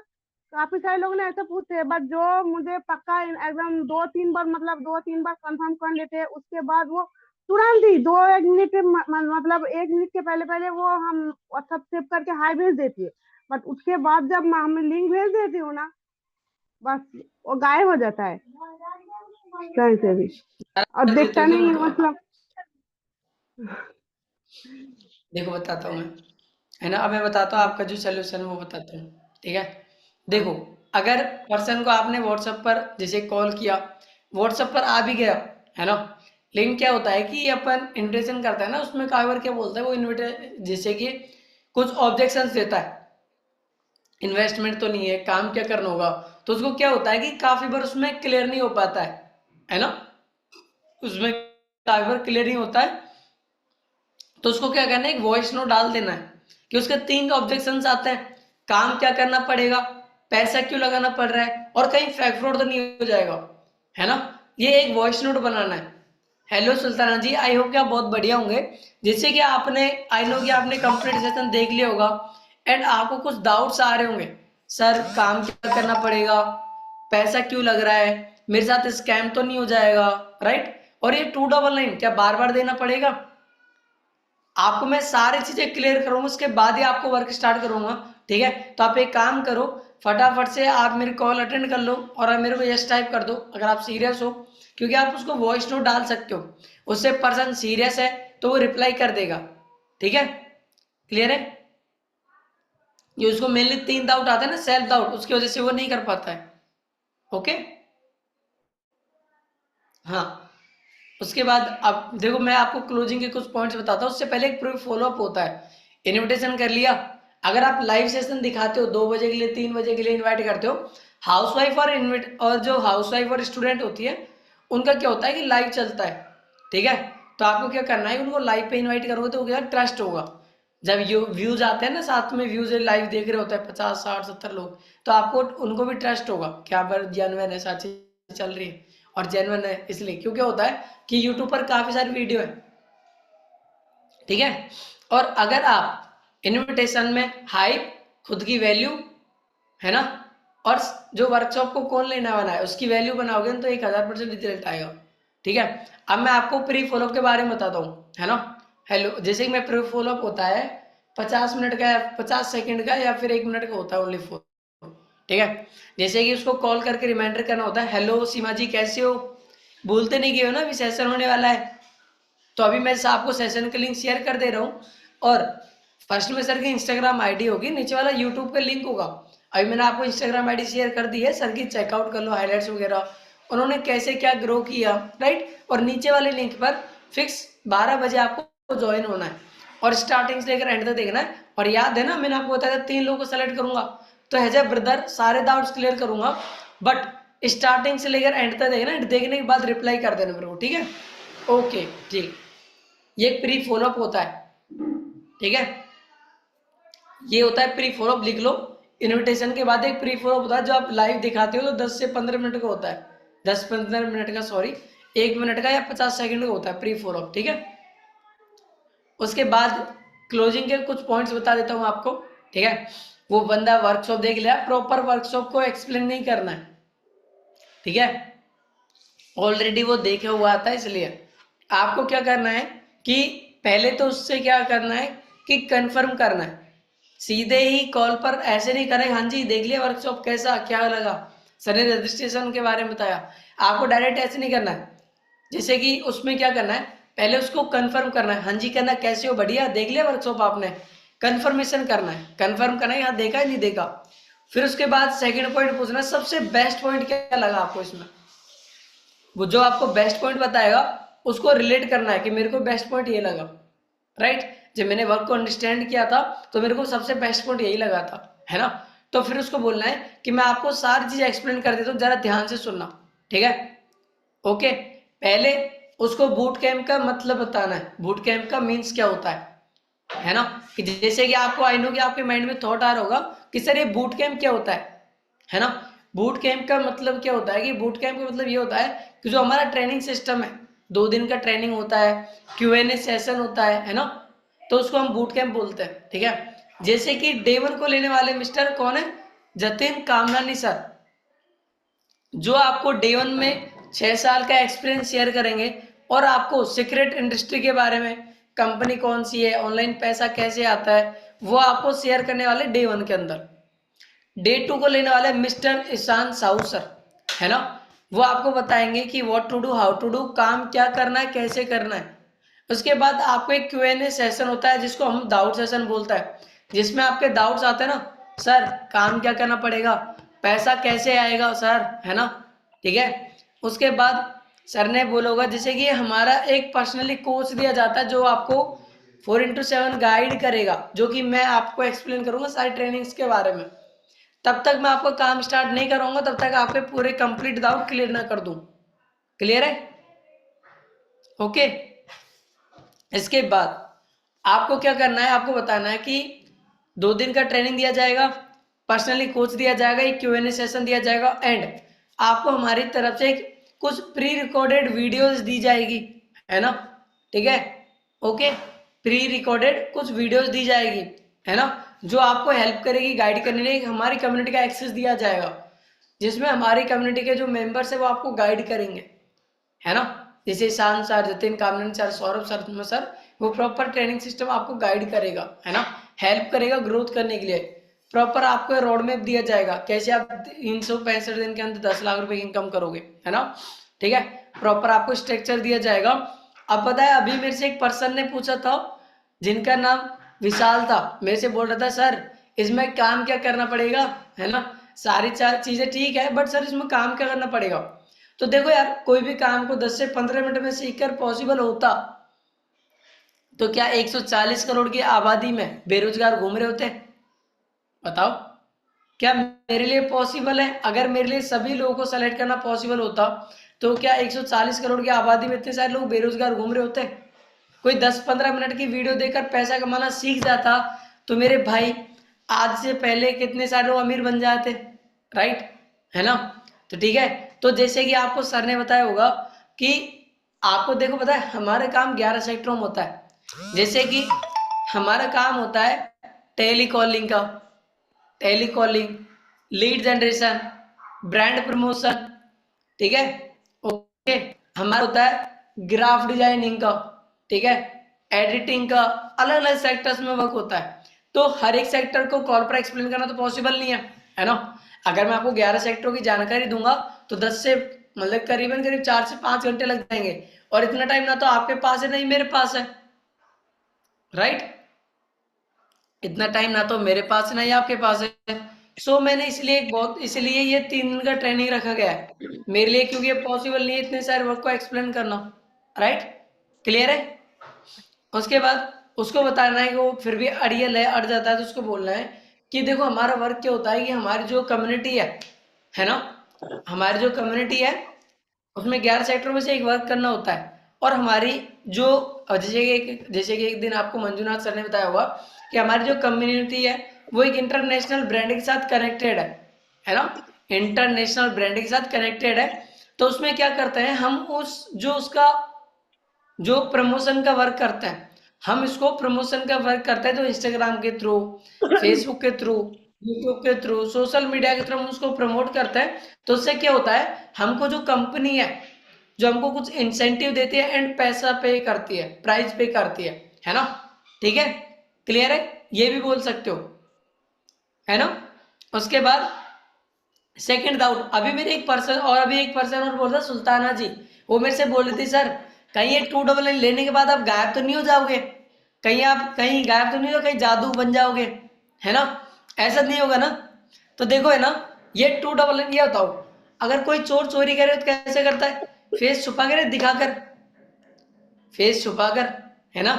काफी सारे लोग ने ऐसे पूछे, बट जो मुझे पक्का एकदम दो तीन बार, मतलब दो तीन बार कंफर्म कर लेते हैं, उसके बाद वो तुरंत ही दो एक मिनट के मतलब 1 मिनट के पहले पहले वो हम व्हाट्सएप सेव करके हाई भेज देती है, बट उसके बाद जब मैं हमें लिंक भेज देती हूँ ना, बस वो गायब हो जाता है कहीं से भी, और कर देते देखता हो क्या नहीं है उनको आप? मतलब। देखो बताता हूँ मैं, है ना? अब मैं बताता हूँ आपका जो सोल्यूशन है वो बताता हूँ, ठीक है? देखो, अगर पर्सन को आपने व्हाट्सएप पर जैसे कॉल किया, व्हाट्सएप पर आ भी गया, है ना? लेकिन क्या होता है कि अपन इन्विटेशन करता है ना, उसमें कई बार क्या बोलता है वो इन्विटे, जैसे कि कुछ ऑब्जेक्शंस देता है, इन्वेस्टमेंट तो नहीं है, काम क्या करना होगा, तो उसको क्या होता है कि काफी बार उसमें क्लियर नहीं हो पाता है ना? उसमें काफी बार क्लियर नहीं होता है, तो उसको क्या करना है, एक वॉइस नोट डाल देना है कि उसके 3 ऑब्जेक्शंस आते हैं, काम क्या करना पड़ेगा, पैसा क्यों लगाना पड़ रहा है, और कहीं फेक फ्रॉड तो नहीं हो जाएगा, है ना? ये एक वॉइस नोट बनाना है। Hello Sultana ji, I hope कि आप बहुत बढ़िया होंगे। जैसे कि आपने, आई नो कि आपने कंप्लीट सेशन देख लिया होगा, एंड आपको कुछ डाउट्स आ रहे होंगे, सर काम क्या करना पड़ेगा, पैसा क्यों लग रहा है, मेरे साथ स्कैम तो नहीं हो जाएगा, राइट? और ये 299 क्या बार बार देना पड़ेगा? आपको मैं सारी चीजें क्लियर करूंगा, उसके बाद ही आपको वर्क स्टार्ट करूंगा, ठीक है? तो आप एक काम करो, फटाफट से आप मेरी कॉल अटेंड कर लो और आप मेरे को यस टाइप कर दो अगर आप सीरियस हो, क्योंकि आप उसको वॉइस नोट डाल सकते हो, उससे पर्सन सीरियस है तो वो रिप्लाई कर देगा, ठीक है, क्लियर है। ये उसको मेनली 3 डाउट आते हैं ना, सेल्फ डाउट, उसकी वजह से वो नहीं कर पाता है, ओके। हाँ, उसके बाद अब देखो मैं आपको क्लोजिंग के कुछ पॉइंट्स बताता हूँ, उससे पहले एक प्री फॉलोअप होता है। इनविटेशन कर लिया, अगर आप लाइव सेशन दिखाते हो 2 बजे के लिए 3 बजे के लिए इनवाइट करते हो, हाउसवाइफ और जो हाउसवाइफ और स्टूडेंट होती है उनका क्या होता है कि लाइव चलता है, ठीक है। तो आपको क्या करना है, उनको लाइव पे इन्वाइट करोगे तो क्या ट्रस्ट होगा। जब व्यूज आते हैं ना, साथ में व्यूज लाइव देख रहे होते हैं 50 60 70 लोग, तो आपको उनको भी ट्रस्ट होगा क्या पर जेन्युइन है, सच्ची चल रही है और जेन्युइन है। इसलिए क्योंकि होता है कि यूट्यूब पर काफी सारी वीडियो है, ठीक है। और अगर आप इनविटेशन में हाइप, खुद की वैल्यू, है ना, और जो वर्कशॉप को कौन लेना वाला है उसकी वैल्यू बनाओगे तो 1000% रिजल्ट आएगा, ठीक है। अब मैं आपको प्री फॉलोअप के बारे में बताता हूँ, है ना। हेलो, जैसे कि मैं प्री फॉलोअप होता है 50 मिनट का, 50 सेकंड का या फिर 1 मिनट का होता है ओनली फॉर, ठीक है। जैसे कि उसको कॉल करके रिमाइंडर करना होता है, हेलो सीमा जी कैसे हो, भूलते नहीं गए हो ना, अभी सेशन होने वाला है। तो अभी मैं आपको सेशन का लिंक शेयर कर दे रहा हूँ, और फर्स्ट में सर की इंस्टाग्राम आईडी होगी, नीचे वाला यूट्यूब का लिंक होगा। अभी मैंने आपको इंस्टाग्राम आईडी शेयर कर दी है, सर की चेकआउट कर लो, हाईलाइट्स वगैरह उन्होंने कैसे क्या ग्रो किया, राइट। और नीचे वाले लिंक पर फिक्स 12 बजे आपको ज्वाइन होना है और स्टार्टिंग से लेकर एंड तक देखना है। और याद है ना, मैंने आपको बताया था 3 लोगों को सेलेक्ट करूंगा, तो एज ए ब्रदर सारे डाउट्स क्लियर करूंगा, बट स्टार्टिंग से लेकर एंड तक देखना, देखने के बाद रिप्लाई कर देना मेरे को, ठीक है, ओके ठीक। ये प्री फॉलोअप होता है, ठीक है, ये होता है प्री फॉलोअप, लिख लो। इनविटेशन के बाद एक प्री फॉलोअप होता है जो आप लाइव दिखाते हो, तो 10 से 15 मिनट का होता है, 10-15 मिनट का, सॉरी 1 मिनट का या 50 सेकंड का होता है प्री फॉलोअप, ठीक है। उसके बाद क्लोजिंग के कुछ पॉइंट्स बता देता हूँ आपको, ठीक है। वो बंदा वर्कशॉप देख लिया, प्रॉपर वर्कशॉप को एक्सप्लेन नहीं करना है, ठीक है, ऑलरेडी वो देखे हुआ था। इसलिए आपको क्या करना है कि पहले तो उससे क्या करना है कि कंफर्म करना है, सीधे ही कॉल पर ऐसे नहीं करें, हाँ जी देख लिया वर्कशॉप कैसा क्या लगा, सर ने रजिस्ट्रेशन के बारे में बताया, आपको डायरेक्ट ऐसे नहीं करना है। जैसे कि उसमें क्या करना है, पहले उसको कंफर्म करना है, हाँ जी कहना, कैसे हो, बढ़िया, देख लिया वर्कशॉप आपने, कंफर्मेशन करना है, कंफर्म करना है, यहाँ देखा है नहीं देखा। फिर उसके बाद सेकंड पॉइंट पूछना है, सबसे बेस्ट पॉइंट क्या लगा आपको इसमें, वो जो आपको बेस्ट पॉइंट बताएगा उसको रिलेट करना है कि मेरे को बेस्ट पॉइंट ये लगा, राइट। जब मैंने वर्क को अंडरस्टैंड किया था तो मेरे को सबसे बेस्ट पॉइंट यही लगा था, है ना। तो फिर उसको बोलना है कि मैं आपको सारी चीजें एक्सप्लेन कर देता हूँ, जरा ध्यान से सुनना, ठीक है, ओके। पहले उसको बूट कैंप का मतलब बताना है, बूट कैंप का मीन्स क्या होता है ना। कि जैसे कि आपको आई नो कि आपके माइंड में थॉट आ रहा होगा कि सर ये बूट कैंप क्या होता है ना। बूट कैंप का मतलब क्या होता है कि बूट कैंप का मतलब ये होता है कि जो हमारा ट्रेनिंग सिस्टम है, 2 दिन का ट्रेनिंग होता है, Q&A सेशन होता है ना, तो उसको हम बूट कैंप बोलते हैं, ठीक है। जैसे कि डे 1 को लेने वाले मिस्टर कौन है, जतिन कामरानी सर, जो आपको डे 1 में 6 साल का एक्सपीरियंस शेयर करेंगे और आपको सीक्रेट इंडस्ट्री के बारे में, कंपनी कौन सी है, ऑनलाइन पैसा कैसे आता है, वो आपको शेयर करने वाले डे 1 के अंदर। डे 2 को लेने वाले मिस्टर ईशान साहू सर, है ना, वो आपको बताएंगे कि what to do, how to do, काम क्या करना है, कैसे करना है। उसके बाद आपको एक Q&A सेशन होता है जिसको हम डाउट सेशन बोलता है, जिसमें आपके डाउट्स आते हैं ना, सर काम क्या करना पड़ेगा, पैसा कैसे आएगा सर, है ना, ठीक है। उसके बाद सर ने बोलोगा, जैसे कि हमारा एक पर्सनली कोच दिया जाता है जो आपको 4x7 गाइड करेगा, जो कि मैं आपको एक्सप्लेन करूंगा सारी ट्रेनिंग्स के बारे में। तब तक मैं आपको काम स्टार्ट नहीं करूंगा, तब तक आपके पूरे कंप्लीट डाउट क्लियर ना कर दूं, क्लियर है, ओके। इसके बाद आपको क्या करना है, आपको बताना है कि 2 दिन का ट्रेनिंग दिया जाएगा, पर्सनली कोच दिया जाएगा, एक Q&A सेशन दिया जाएगा, एंड आपको हमारी तरफ से कुछ प्री रिकॉर्डेड वीडियोस दी जाएगी, है ना, ठीक है, ओके। प्री रिकॉर्डेड कुछ वीडियोस दी जाएगी, है ना, जो आपको हेल्प करेगी, गाइड करने में। हमारी कम्युनिटी का एक्सेस दिया जाएगा, जिसमें हमारी कम्युनिटी के जो मेंबर्स है वो आपको गाइड करेंगे, है ना। जैसे शान sir, Jatin Kamrani sir, Saurabh sir, वो प्रॉपर ट्रेनिंग सिस्टम आपको गाइड करेगा, है ना, हेल्प करेगा ग्रोथ करने के लिए। प्रॉपर आपको रोड मैप दिया जाएगा, कैसे आप 365 दिन के अंदर 10 लाख रुपए इनकम करोगे, है ना। ठीक है, प्रॉपर आपको स्ट्रक्चर दिया जाएगा। अब पता है अभी मेरे से एक पर्सन ने पूछा था जिनका नाम विशाल था, मेरे से बोल रहा था सर इसमें काम क्या करना पड़ेगा, है ना, सारी चार चीजें ठीक है बट सर इसमें काम क्या करना पड़ेगा। तो देखो यार कोई भी काम को 10 से 15 मिनट में सीखकर पॉसिबल होता तो क्या 140 करोड़ की आबादी में बेरोजगार घूम रहे होते? बताओ, क्या मेरे लिए पॉसिबल है? अगर मेरे लिए सभी लोगों को सेलेक्ट करना पॉसिबल होता तो क्या 140 करोड़ की आबादी में इतने सारे लोग बेरोजगार घूम रहे होते? कोई 10-15 मिनट की वीडियो देखकर पैसा कमाना सीख जाता तो मेरे भाई आज से पहले कितने सारे लोग अमीर बन जाते, राइट, है ना। तो ठीक है, तो जैसे कि आपको सर ने बताया होगा कि आपको देखो पता है हमारा काम 11 सेक्टरों में होता है। जैसे कि हमारा काम होता है टेलीकॉलिंग का, telecalling, lead generation, brand promotion, ठीक है, ओके। हमारा होता है ग्राफ डिजाइनिंग का, ठीक है, एडिटिंग का, अलग अलग सेक्टर्स में वर्क होता है। तो हर एक सेक्टर को कॉल पर एक्सप्लेन करना तो पॉसिबल नहीं है ना। अगर मैं आपको 11 सेक्टरों की जानकारी दूंगा तो 10 से मतलब करीबन करीब 4 से 5 घंटे लग जाएंगे, और इतना टाइम ना तो आपके पास है ना ही मेरे पास है, राइट, इतना टाइम ना तो मेरे पास है ना ही आपके पास है। सो मैंने इसलिए ये 3 दिन का ट्रेनिंग रखा गया है मेरे लिए, क्योंकि ये पॉसिबल नहीं है इतने सारे वर्क को एक्सप्लेन करना, राइट, क्लियर है। उसके बाद उसको बताना है कि वो फिर भी अड़ियल है, अड़ जाता है, तो उसको बोलना है कि देखो हमारा वर्क क्या होता है कि हमारी जो कम्युनिटी है ना, हमारी जो कम्युनिटी है उसमें 11 सेक्टरों में से एक वर्क करना होता है। और हमारी जो जैसे कि एक दिन आपको मंजुनाथ सर ने बताया होगा कि हमारी जो कम्युनिटी है वो एक इंटरनेशनल ब्रांड के साथ कनेक्टेड है ना, इंटरनेशनल ब्रांड के साथ कनेक्टेड है। तो उसमें क्या करते हैं हम उसका जो प्रमोशन का वर्क करते हैं, हम इसको प्रमोशन का वर्क करते हैं तो इंस्टाग्राम के थ्रू, फेसबुक के थ्रू, यूट्यूब के थ्रू, सोशल मीडिया के थ्रू हम उसको प्रमोट करते हैं। तो उससे क्या होता है हमको जो कंपनी है जो हमको कुछ इंसेंटिव देती है एंड पैसा पे करती है, प्राइस पे करती है ना, ठीक है, क्लियर है, ये भी बोल सकते हो, है ना। उसके बाद सेकंड डाउट, अभी एक पर्सन और बोल रहा सुल्ताना जी, वो मेरे से बोल रही थी सर कहीं ये 299 लेने के बाद आप गायब तो नहीं हो जाओगे, कहीं गायब तो नहीं हो, कहीं जादू बन जाओगे, है ना, ऐसा नहीं होगा ना। तो देखो है ना, ये 299 ये बताओ अगर कोई चोर चोरी करे तो कैसे करता है, फेस छुपा कर दिखाकर, फेस छुपाकर, है ना।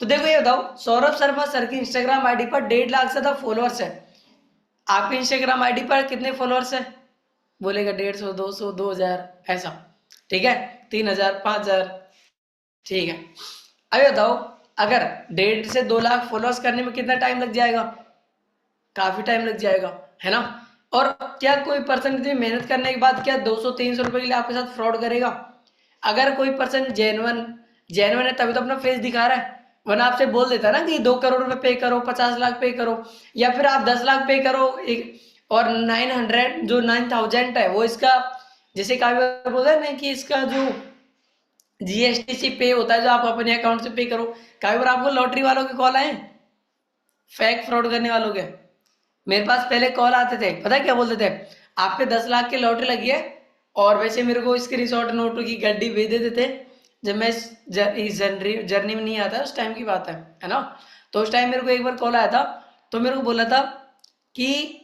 तो देखो ये बताओ सौरभ शर्मा सर की इंस्टाग्राम आईडी पर 1.5 लाख से ज्यादा फॉलोअर्स है, आपके इंस्टाग्राम आईडी पर कितने फॉलोअर्स है? बोलेगा 150, 200, 2000 ऐसा, ठीक है, 3000, 5000, ठीक है। अभी बताओ अगर 1.5 से 2 लाख फॉलोअर्स करने में कितना टाइम लग जाएगा? काफी टाइम लग जाएगा, है ना। और क्या कोई पर्सन इतनी मेहनत करने के बाद क्या 200-300 रुपए के लिए आपके साथ फ्रॉड करेगा? अगर कोई पर्सन जेन्युइन है तभी तो अपना फेस दिखा रहा है, वरना आपसे बोल देता ना कि 2 करोड़ रुपए पे करो, 50 लाख पे करो, या फिर आप 10 लाख पे करो और 900 जो 9000 है वो इसका, जैसे काफी बार बोलते हैं ना कि इसका जो जीएसटी से पे होता है जो आप अपने अकाउंट से पे करो। काफी बार आपको लॉटरी वालों के कॉल आए, फेक फ्रॉड करने वालों के, मेरे पास पहले कॉल आते थे, पता है क्या बोलते थे, आपके 10 लाख की लॉटरी लगी है, और वैसे मेरे को स्क्रीनशॉट नोटों की गड्डी भेज देते थे जब मैं इस जर्नी में नहीं आता, उस टाइम की बात है ना। तो उस टाइम मेरे को एक बार कॉल आया था, तो मेरे को बोला था कि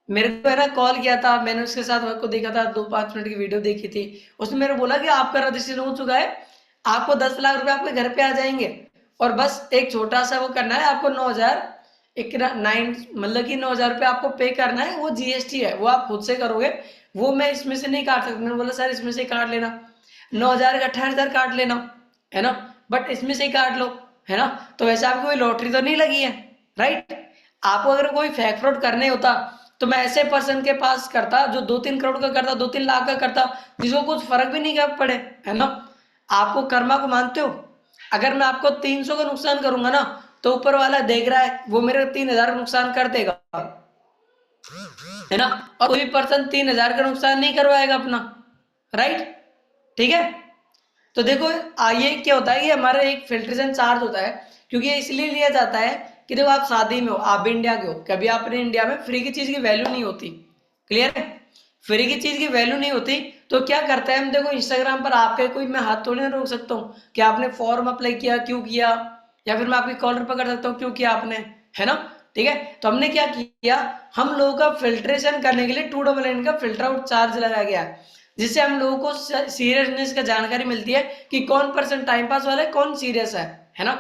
मेरे को है ना कॉल किया था, मैंने उसके साथ वर्क को देखा था, 2-5 मिनट की वीडियो देखी थी, उसने मेरे को बोला कि आपका रजिस्ट्रेशन हो चुका है, आपको 10 लाख रुपए आपके घर पे आ जाएंगे, और बस एक छोटा सा वो करना है आपको 9,000 रुपये आपको पे करना है, वो जीएसटी है वो आप खुद से करोगे, वो मैं इसमें से नहीं काट सकता। मैंने बोला सर इसमें से काट लेना, 9,000 का 18,000 काट लेना, है ना, बट इसमें से ही काट लो, है ना। तो वैसे आपको कोई लॉटरी तो नहीं लगी है, राइट। आपको अगर कोई फेक फ्रॉड करने होता तो मैं ऐसे पर्सन के पास करता जो 2-3 करोड़ का करता, 2-3 लाख का करता, जिसको कुछ फर्क भी नहीं पड़े, है ना। आपको कर्मा को मानते हो, अगर मैं आपको 300 का नुकसान करूंगा ना तो ऊपर वाला देख रहा है वो मेरे 3,000 का नुकसान कर देगा, है ना, और कोई पर्सन 3,000 का नुकसान नहीं करवाएगा अपना, राइट, ठीक है। तो देखो ये क्या होता है कि हमारा एक फिल्ट्रेशन चार्ज होता है, क्योंकि ये इसलिए लिया जाता है कि देखो आप शादी में हो, आप भी इंडिया के हो, कभी आपने इंडिया में फ्री की चीज की वैल्यू नहीं होती, क्लियर है। फ्री की चीज की वैल्यू नहीं होती तो क्या करता है हम, देखो इंस्टाग्राम पर आपके कोई मैं हाथ थोड़ी ना रोक सकता हूँ कि आपने फॉर्म अप्लाई किया क्यों किया, या फिर मैं आपकी कॉलर पकड़ सकता हूँ क्यों किया आपने, है ना। ठीक है, तो हमने क्या किया, हम लोगों का फिल्ट्रेशन करने के लिए 299 का फिल्टर आउट चार्ज लगाया गया है, जिससे हम लोगों को सीरियसनेस का जानकारी मिलती है कि कौन पर्सन टाइम पास वाला है, कौन सीरियस है ना।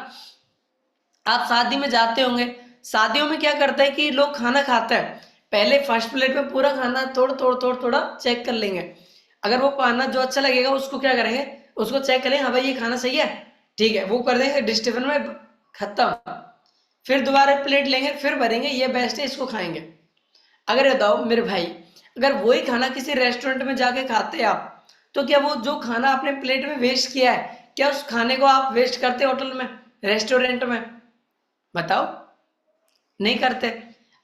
आप शादी में जाते होंगे, शादियों में क्या करते हैं कि लोग खाना खाते हैं, पहले फर्स्ट प्लेट में पूरा खाना थोड़ा चेक कर लेंगे, अगर वो खाना जो अच्छा लगेगा उसको क्या करेंगे, उसको चेक करेंगे, हाँ भाई ये खाना सही है, ठीक है, वो कर देंगे डिस्टिफन में, खत्म। फिर दोबारा प्लेट लेंगे, फिर भरेंगे, ये बेस्ट है, इसको खाएंगे। अगर बताओ मेरे भाई, अगर वही खाना किसी रेस्टोरेंट में जाके खाते हैं आप, तो क्या वो जो खाना आपने प्लेट में वेस्ट किया है, क्या उस खाने को आप वेस्ट करते होटल में, रेस्टोरेंट में, बताओ, नहीं करते।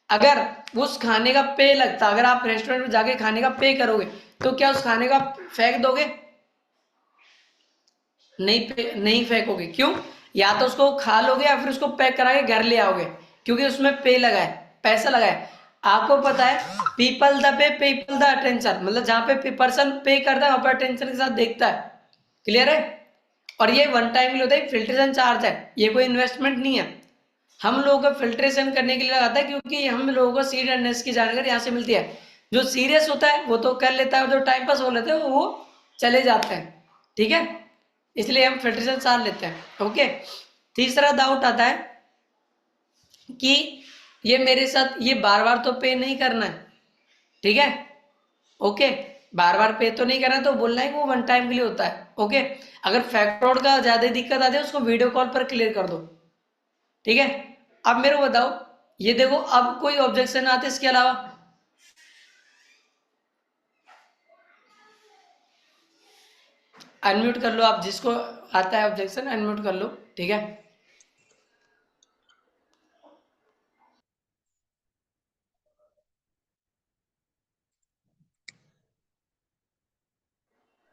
अगर उस खाने का पे लगता, अगर आप रेस्टोरेंट में जाके खाने का पे करोगे, तो क्या उस खाने का फेंक दोगे, नहीं फेंकोगे, क्यों, या तो उसको खा लोगे या फिर उसको पैक करा के घर ले आओगे, क्योंकि उसमें पे लगा है, पैसा लगा है। आपको पता है people the pay people the attention, मतलब जहां पे पर्सन पे करता है वहां पर अटेंशन के साथ देखता है, क्लियर है। और ये वन टाइम के लिए होता है, फिल्ट्रेशन चार्ज है, ये कोई इन्वेस्टमेंट नहीं है, हम लोगों को फिल्ट्रेशन करने के लिए लगाता है, क्योंकि हम लोगों को सीरियसनेस की जानकारी यहाँ से मिलती है। जो सीरियस होता है वो तो कर लेता है, जो टाइम पास हो लेते हैं वो चले जाते हैं, ठीक है, इसलिए हम फिल्ट्रेशन चार्ज लेते हैं। ओके, तीसरा डाउट आता है कि ये मेरे साथ ये बार बार तो पे नहीं करना है, ठीक है, ओके, बार बार पे तो नहीं करना, तो बोलना है कि वो वन टाइम के लिए होता है। ओके, अगर फैक्टोड का ज्यादा दिक्कत आती है उसको वीडियो कॉल पर क्लियर कर दो, ठीक है। अब मेरे को बताओ, ये देखो अब कोई ऑब्जेक्शन आते इसके अलावा, अनम्यूट कर लो आप, जिसको आता है ऑब्जेक्शन अनम्यूट कर लो, ठीक है।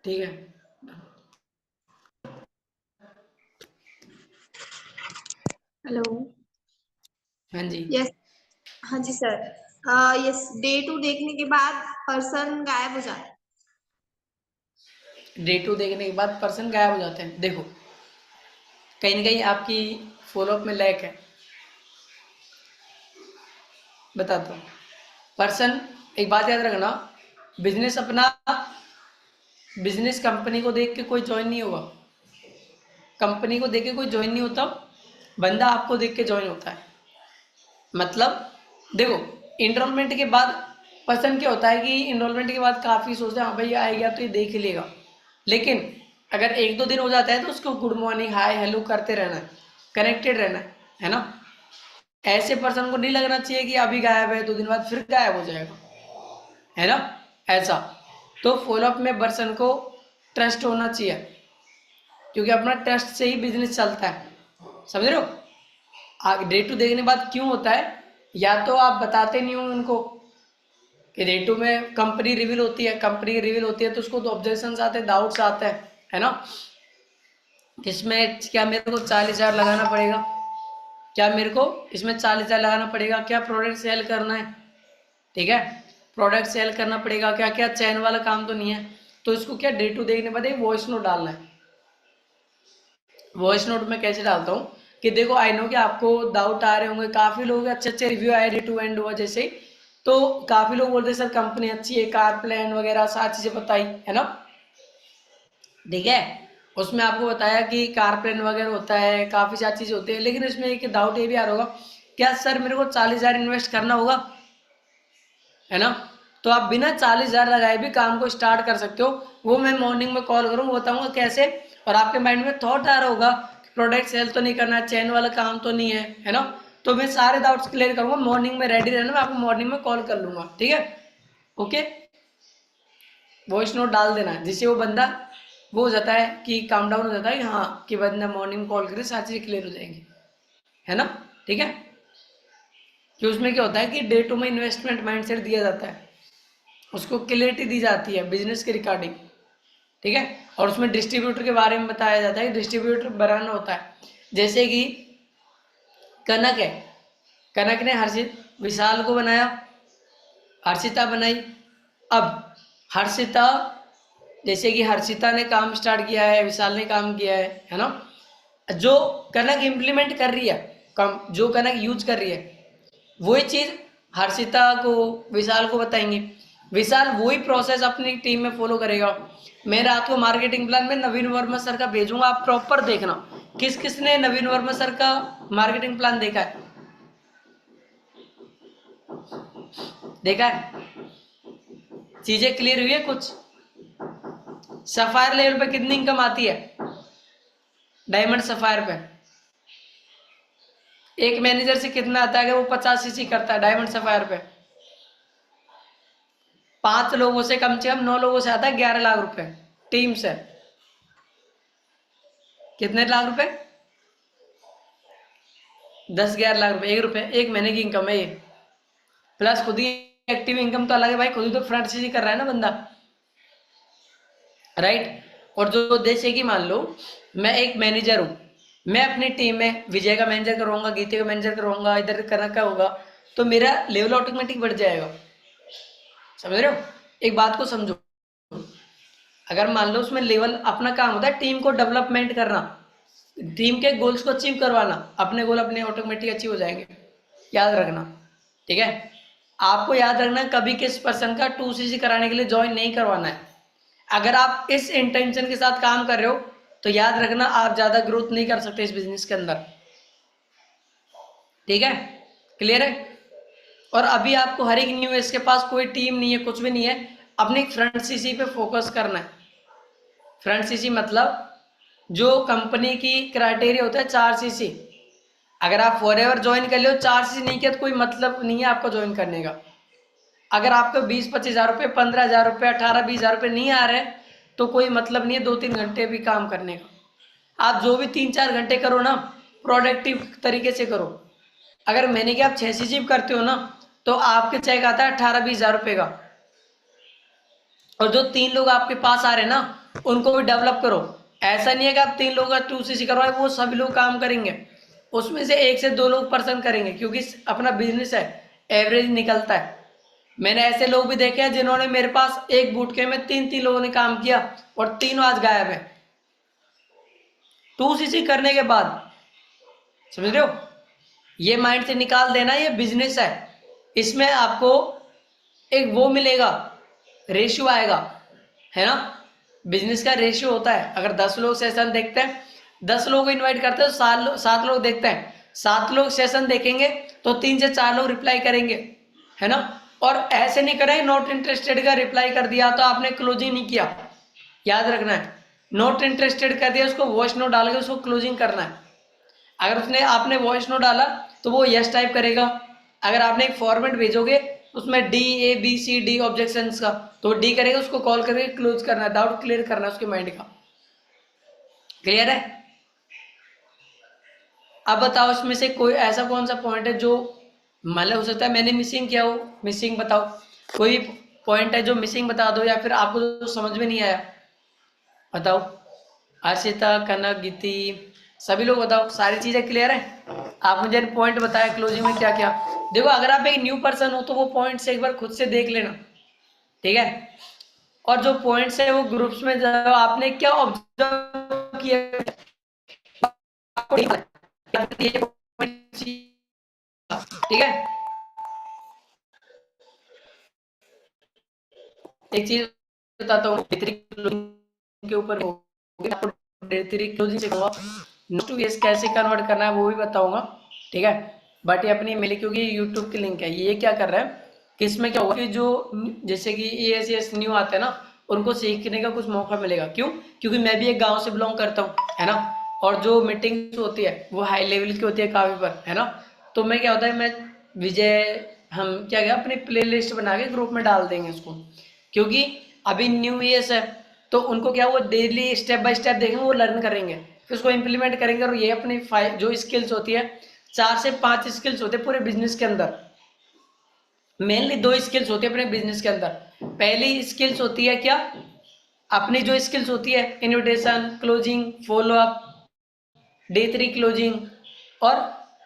ठीक है, हेलो। हाँ जी। यस। हाँ जी सर। यस, डे टू देखने के बाद पर्सन गायब हो जाता है। डे टू देखने के बाद पर्सन गायब हो जाते हैं, देखो कहीं ना कहीं आपकी फॉलोअप में लैक है, बताता हूँ। पर्सन, एक बात याद रखना, बिजनेस अपना, बिजनेस कंपनी को देख के कोई ज्वाइन नहीं होगा, कंपनी को देख के कोई ज्वाइन नहीं होता, बंदा आपको देख के ज्वाइन होता है। मतलब देखो, इनरोलमेंट के बाद पर्सन क्या होता है कि इनरोलमेंट के बाद काफ़ी सोचते हैं हाँ भाई आ गया तो ये देख ही लेगा, लेकिन अगर एक दो दिन हो जाता है तो उसको गुड मॉर्निंग हाय हेलो करते रहना है, कनेक्टेड रहना है ना। ऐसे पर्सन को नहीं लगना चाहिए कि अभी गायब है 2 दिन बाद फिर गायब हो जाएगा, है ना, ऐसा। तो फॉलोअप में पर्सन को ट्रस्ट होना चाहिए, क्योंकि अपना ट्रस्ट से ही बिजनेस चलता है, समझ रहे हो। डे टू देखने के बाद क्यों होता है, या तो आप बताते नहीं हो उनको कि डे टू में कंपनी रिवील होती है, कंपनी रिवील होती है तो उसको तो ऑब्जेक्शन आते हैं, डाउट्स आते हैं, है ना। इसमें क्या मेरे को 40,000 लगाना पड़ेगा, क्या मेरे को इसमें 40,000 लगाना पड़ेगा, क्या प्रोडक्ट सेल करना है, ठीक है, प्रोडक्ट सेल करना पड़ेगा, क्या क्या चैन वाला काम तो नहीं है। तो इसको क्या डे टू देखने बाद एक वॉइस नोट डालना है। वॉइस नोट में कैसे डालता हूँ कि देखो आई नो कि आपको डाउट आ रहे होंगे, काफ़ी लोग अच्छे अच्छे रिव्यू आए डे टू एंड हुआ जैसे, तो काफ़ी लोग बोलते हैं सर कंपनी अच्छी है, कार प्लान वगैरह सारी चीज़ें बताई, है ना, ठीक है। उसमें आपको बताया कि कार प्लान वगैरह होता है, काफ़ी सारी चीज़ें होती है, लेकिन इसमें एक डाउट ये भी आ रहा होगा, क्या सर मेरे को 40,000 इन्वेस्ट करना होगा, है ना। तो आप बिना 40,000 लगाए भी काम को स्टार्ट कर सकते हो, वो मैं मॉर्निंग में कॉल करूँगा, बताऊंगा कैसे। और आपके माइंड में थॉट आ रहा होगा प्रोडक्ट सेल तो नहीं करना, चैन वाला काम तो नहीं है ना। तो मैं सारे डाउट्स क्लियर करूंगा, मॉर्निंग में रेडी रहना, मैं आपको मॉर्निंग में कॉल कर लूंगा, ठीक है, ओके। वॉइस नोट डाल देना जिससे वो बंदा वो हो जाता है कि काम डाउन हो जाता है कि हाँ कि बंदा मॉर्निंग कॉल करे, सारी चीज़ें क्लियर हो जाएंगी, है ना, ठीक है। कि उसमें क्या होता है कि डे टू में इन्वेस्टमेंट माइंडसेट दिया जाता है, उसको क्लियरिटी दी जाती है बिजनेस के रिगार्डिंग, ठीक है। और उसमें डिस्ट्रीब्यूटर के बारे में बताया जाता है कि डिस्ट्रीब्यूटर बनाना होता है, जैसे कि कनक है, कनक ने हर्षित विशाल को बनाया, हर्षिता बनाई, अब हर्षिता, जैसे कि हर्षिता ने काम स्टार्ट किया है, विशाल ने काम किया है ना, जो कनक इम्प्लीमेंट कर रही है, जो कनक यूज कर रही है, वही चीज़ हर्षिता को, विशाल को बताएंगे। विशाल वही प्रोसेस अपनी टीम में फॉलो करेगा। मैं रात को मार्केटिंग प्लान में नवीन वर्मा सर का भेजूंगा, आप प्रॉपर देखना किस किस ने नवीन वर्मा सर का मार्केटिंग प्लान देखा है, देखा है, चीजें क्लियर हुई है कुछ। सफायर लेवल पे कितनी इनकम आती है, डायमंड सफायर पे एक मैनेजर से कितना आता है, अगर वो 50 सीसी करता है डायमंड सफायर पे, 5 लोगों से कम 9 लोगों से आता है 11 लाख रुपए टीम से। कितने लाख रुपए, 10-11 लाख रुपए, 1 रुपए एक महीने की इनकम है ये, प्लस खुद ही एक्टिव इनकम तो अलग है भाई, खुद ही तो फ्रंट सीसी कर रहा है ना बंदा, राइट। और जो जैसे कि मान लो मैं एक मैनेजर हूँ, मैं अपनी टीम में विजय का मैनेजर करवाऊंगा, गीते का मैनेजर करवाऊंगा, इधर कनक का होगा, तो मेरा लेवल ऑटोमेटिक बढ़ जाएगा, समझ रहे हो। एक बात को समझो, अगर मान लो उसमें लेवल, अपना काम होता है टीम को डेवलपमेंट करना, टीम के गोल्स को अचीव करवाना, अपने गोल अपने ऑटोमेटिक अचीव हो जाएंगे, याद रखना, ठीक है। आपको याद रखना कभी किस पर्सन का 2cc कराने के लिए ज्वाइन नहीं करवाना है। अगर आप इस इंटेंशन के साथ काम कर रहे हो तो याद रखना आप ज्यादा ग्रोथ नहीं कर सकते इस बिजनेस के अंदर, ठीक है, क्लियर है। और अभी आपको हर एक न्यू एस के पास कोई टीम नहीं है, कुछ भी नहीं है, अपनी फ्रंट सीसी पे फोकस करना है। फ्रंट सीसी मतलब जो कंपनी की क्राइटेरिया होता है 4cc, अगर आप फॉरएवर ज्वाइन कर लो 4cc नहीं किया तो कोई मतलब नहीं है आपको ज्वाइन करने का। अगर आपको 20-25 हज़ार रुपये, 15,000 रुपये, 18-20 हज़ार रुपये नहीं आ रहे तो कोई मतलब नहीं है 2-3 घंटे भी काम करने का। आप जो भी 3-4 घंटे करो ना, प्रोडक्टिव तरीके से करो। अगर महीने के आप 6cc करते हो ना तो आपके चेक आता है 18-20 हज़ार रुपये का। और जो 3 लोग आपके पास आ रहे हैं ना उनको भी डेवलप करो। ऐसा नहीं है कि आप 3 लोगों का 2cc करवाए, वो सभी लोग काम करेंगे, उसमें से 1 से 2 लोग पर्सन करेंगे, क्योंकि अपना बिजनेस है, एवरेज निकलता है। मैंने ऐसे लोग भी देखे हैं जिन्होंने मेरे पास एक बूट कैंप में 3 लोगों ने काम किया और तीनों आज गायब है 2cc करने के बाद, समझ रहे हो। ये माइंड से निकाल देना, ये बिजनेस है, इसमें आपको एक वो मिलेगा, रेशियो आएगा, है ना। बिजनेस का रेशियो होता है, अगर 10 लोग सेशन देखते हैं, 10 लोग इनवाइट करते हैं तो 7 लोग देखते हैं, 7 लोग सेशन देखेंगे तो 3 से 4 लोग रिप्लाई करेंगे, है ना। और ऐसे नहीं करें नॉट इंटरेस्टेड का रिप्लाई कर दिया तो आपने क्लोजिंग नहीं किया, याद रखना है। नॉट इंटरेस्टेड कर दिया, उसको वॉइस नोट डाल के उसको क्लोजिंग करना है। अगर उसने आपने वॉइस नोट डाला तो वो यस टाइप करेगा। अगर आपने एक फॉर्मेट भेजोगे उसमें DABCD ऑब्जेक्शंस का, तो डी करेगा, उसको कॉल करके क्लोज करना है, डाउट क्लियर करना है उसके माइंड का, क्लियर है। अब बताओ इसमें से कोई ऐसा कौन सा पॉइंट है जो मतलब हो सकता है मैंने मिसिंग किया हो, मिसिंग बताओ, कोई पॉइंट है जो मिसिंग बता दो, या फिर आपको जो समझ में नहीं आया बताओ। आशिता, कनक, गीति, सभी लोग बताओ, सारी चीजें क्लियर है। आप मुझे पॉइंट बताया क्लोजिंग में क्या क्या। देखो अगर आप एक न्यू पर्सन हो तो वो पॉइंट्स एक बार खुद से देख लेना, ठीक है। और जो पॉइंट्स है वो ग्रुप्स में जाओ, आपने क्या ऑब्जर्व किया, ठीक है। एक चीज बताता हूँ के ऊपर कैसे कन्वर्ट करना है वो भी बताऊंगा, ठीक है। बट ये अपनी मिली क्योंकि यूट्यूब की लिंक है, ये क्या कर रहा है कि इसमें क्या होगा कि जो जैसे कि EACS न्यू आते हैं ना उनको सीखने का कुछ मौका मिलेगा। क्यों? क्योंकि मैं भी एक गांव से बिलोंग करता हूँ, है ना। और जो मीटिंग होती है वो हाई लेवल की होती है काफी पर, है ना। तो मैं क्या होता है, मैं विजय हम क्या क्या अपनी प्ले लिस्ट बना के ग्रुप में डाल देंगे उसको, क्योंकि अभी न्यू ईयर्स है तो उनको क्या वो डेली स्टेप बाय स्टेप देखेंगे, वो लर्न करेंगे, फिर उसको इम्प्लीमेंट करेंगे। और ये अपनी जो स्किल्स होती है 4 से 5 स्किल्स होते हैं पूरे बिजनेस के अंदर। मेनली 2 स्किल्स होती है अपने बिजनेस के अंदर। पहली स्किल्स होती है क्या, अपनी जो स्किल्स होती है invitation, closing, follow up, D3 closing और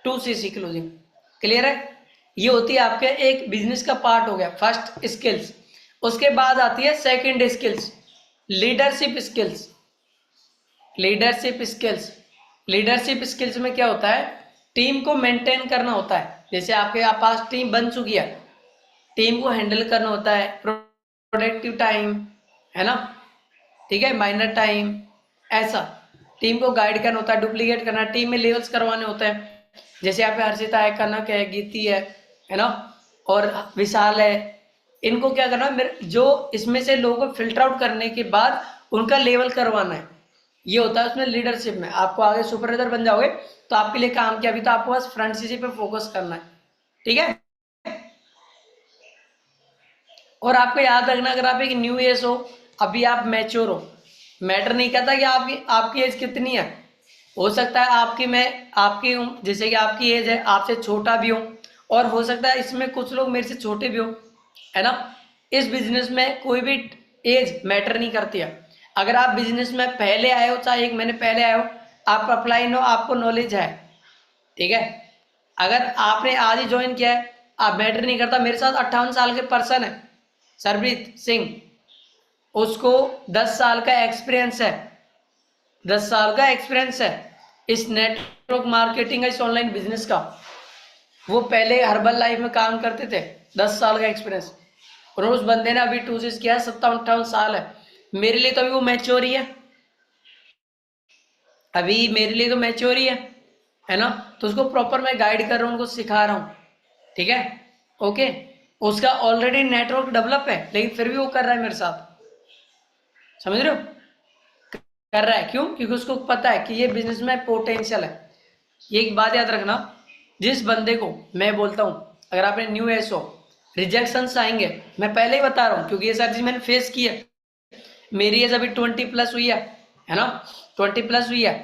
2cc क्लोजिंग, क्लियर है। ये होती है आपके एक बिजनेस का पार्ट हो गया फर्स्ट स्किल्स। उसके बाद आती है second skills, leadership skills. Leadership skills, leadership skills में क्या होता है, टीम को मेंटेन करना होता है। जैसे आपके पास टीम बन चुकी है, टीम को हैंडल करना होता है, प्रोडक्टिव टाइम, है ना, ठीक है, माइनर टाइम, ऐसा टीम को गाइड करना होता है, डुप्लीकेट करना, टीम में लेवल्स करवाने होते हैं। जैसे यहाँ पे हर्षिता है, कनक है, गीती है ना, और विशाल है। इनको क्या करना है, मेरे जो इसमें से लोगों को फिल्टर आउट करने के बाद उनका लेवल करवाना है। ये होता है उसमें लीडरशिप में। आपको आगे सुपरवाइजर बन जाओगे तो आपके लिए काम किया, अभी तो आपको बस फ्रंट सीसी पे फोकस करना है, ठीक है। और आपको याद रखना, अगर आप एक न्यू एज हो, अभी आप मैच्योर हो, मैटर नहीं करता कि आपकी एज कितनी है। हो सकता है आपकी जैसे कि आपकी एज है, आपसे छोटा भी हो, और हो सकता है इसमें कुछ लोग मेरे से छोटे भी हो, है ना। इस बिजनेस में कोई भी एज मैटर नहीं करती है। अगर आप बिजनेस में पहले आए हो, चाहे 1 महीने पहले आए हो, आप अपलाइन हो, आपको नॉलेज है, ठीक है। अगर आपने आज ही ज्वाइन किया है, आप मैटर नहीं करता। मेरे साथ 58 साल के पर्सन है, सरप्रीत सिंह, उसको 10 साल का एक्सपीरियंस है, 10 साल का एक्सपीरियंस है इस नेटवर्क मार्केटिंग का, इस ऑनलाइन बिजनेस का। वो पहले हर्बल लाइफ में काम करते थे, 10 साल का एक्सपीरियंस। और उस बंदे ने अभी 2 किया है, 57-58 साल है। मेरे लिए तो अभी वो मैच्योर ही है, अभी मेरे लिए तो मैच्योर ही है ना। तो उसको प्रॉपर मैं गाइड कर रहा हूँ, उनको सिखा रहा हूँ, ठीक है, ओके। उसका ऑलरेडी नेटवर्क डेवलप है, लेकिन फिर भी वो कर रहा है मेरे साथ, समझ रहे हो, कर रहा है। क्यों? क्योंकि उसको पता है कि ये बिजनेस में पोटेंशियल है। ये एक बात याद रखना, जिस बंदे को मैं बोलता हूँ, अगर आपने न्यू एस हो, रिजेक्शंस आएंगे, मैं पहले ही बता रहा हूँ, क्योंकि ये सारी चीज मैंने फेस की है। मेरी एज अभी 20+ हुई है ना, 20+ हुई है।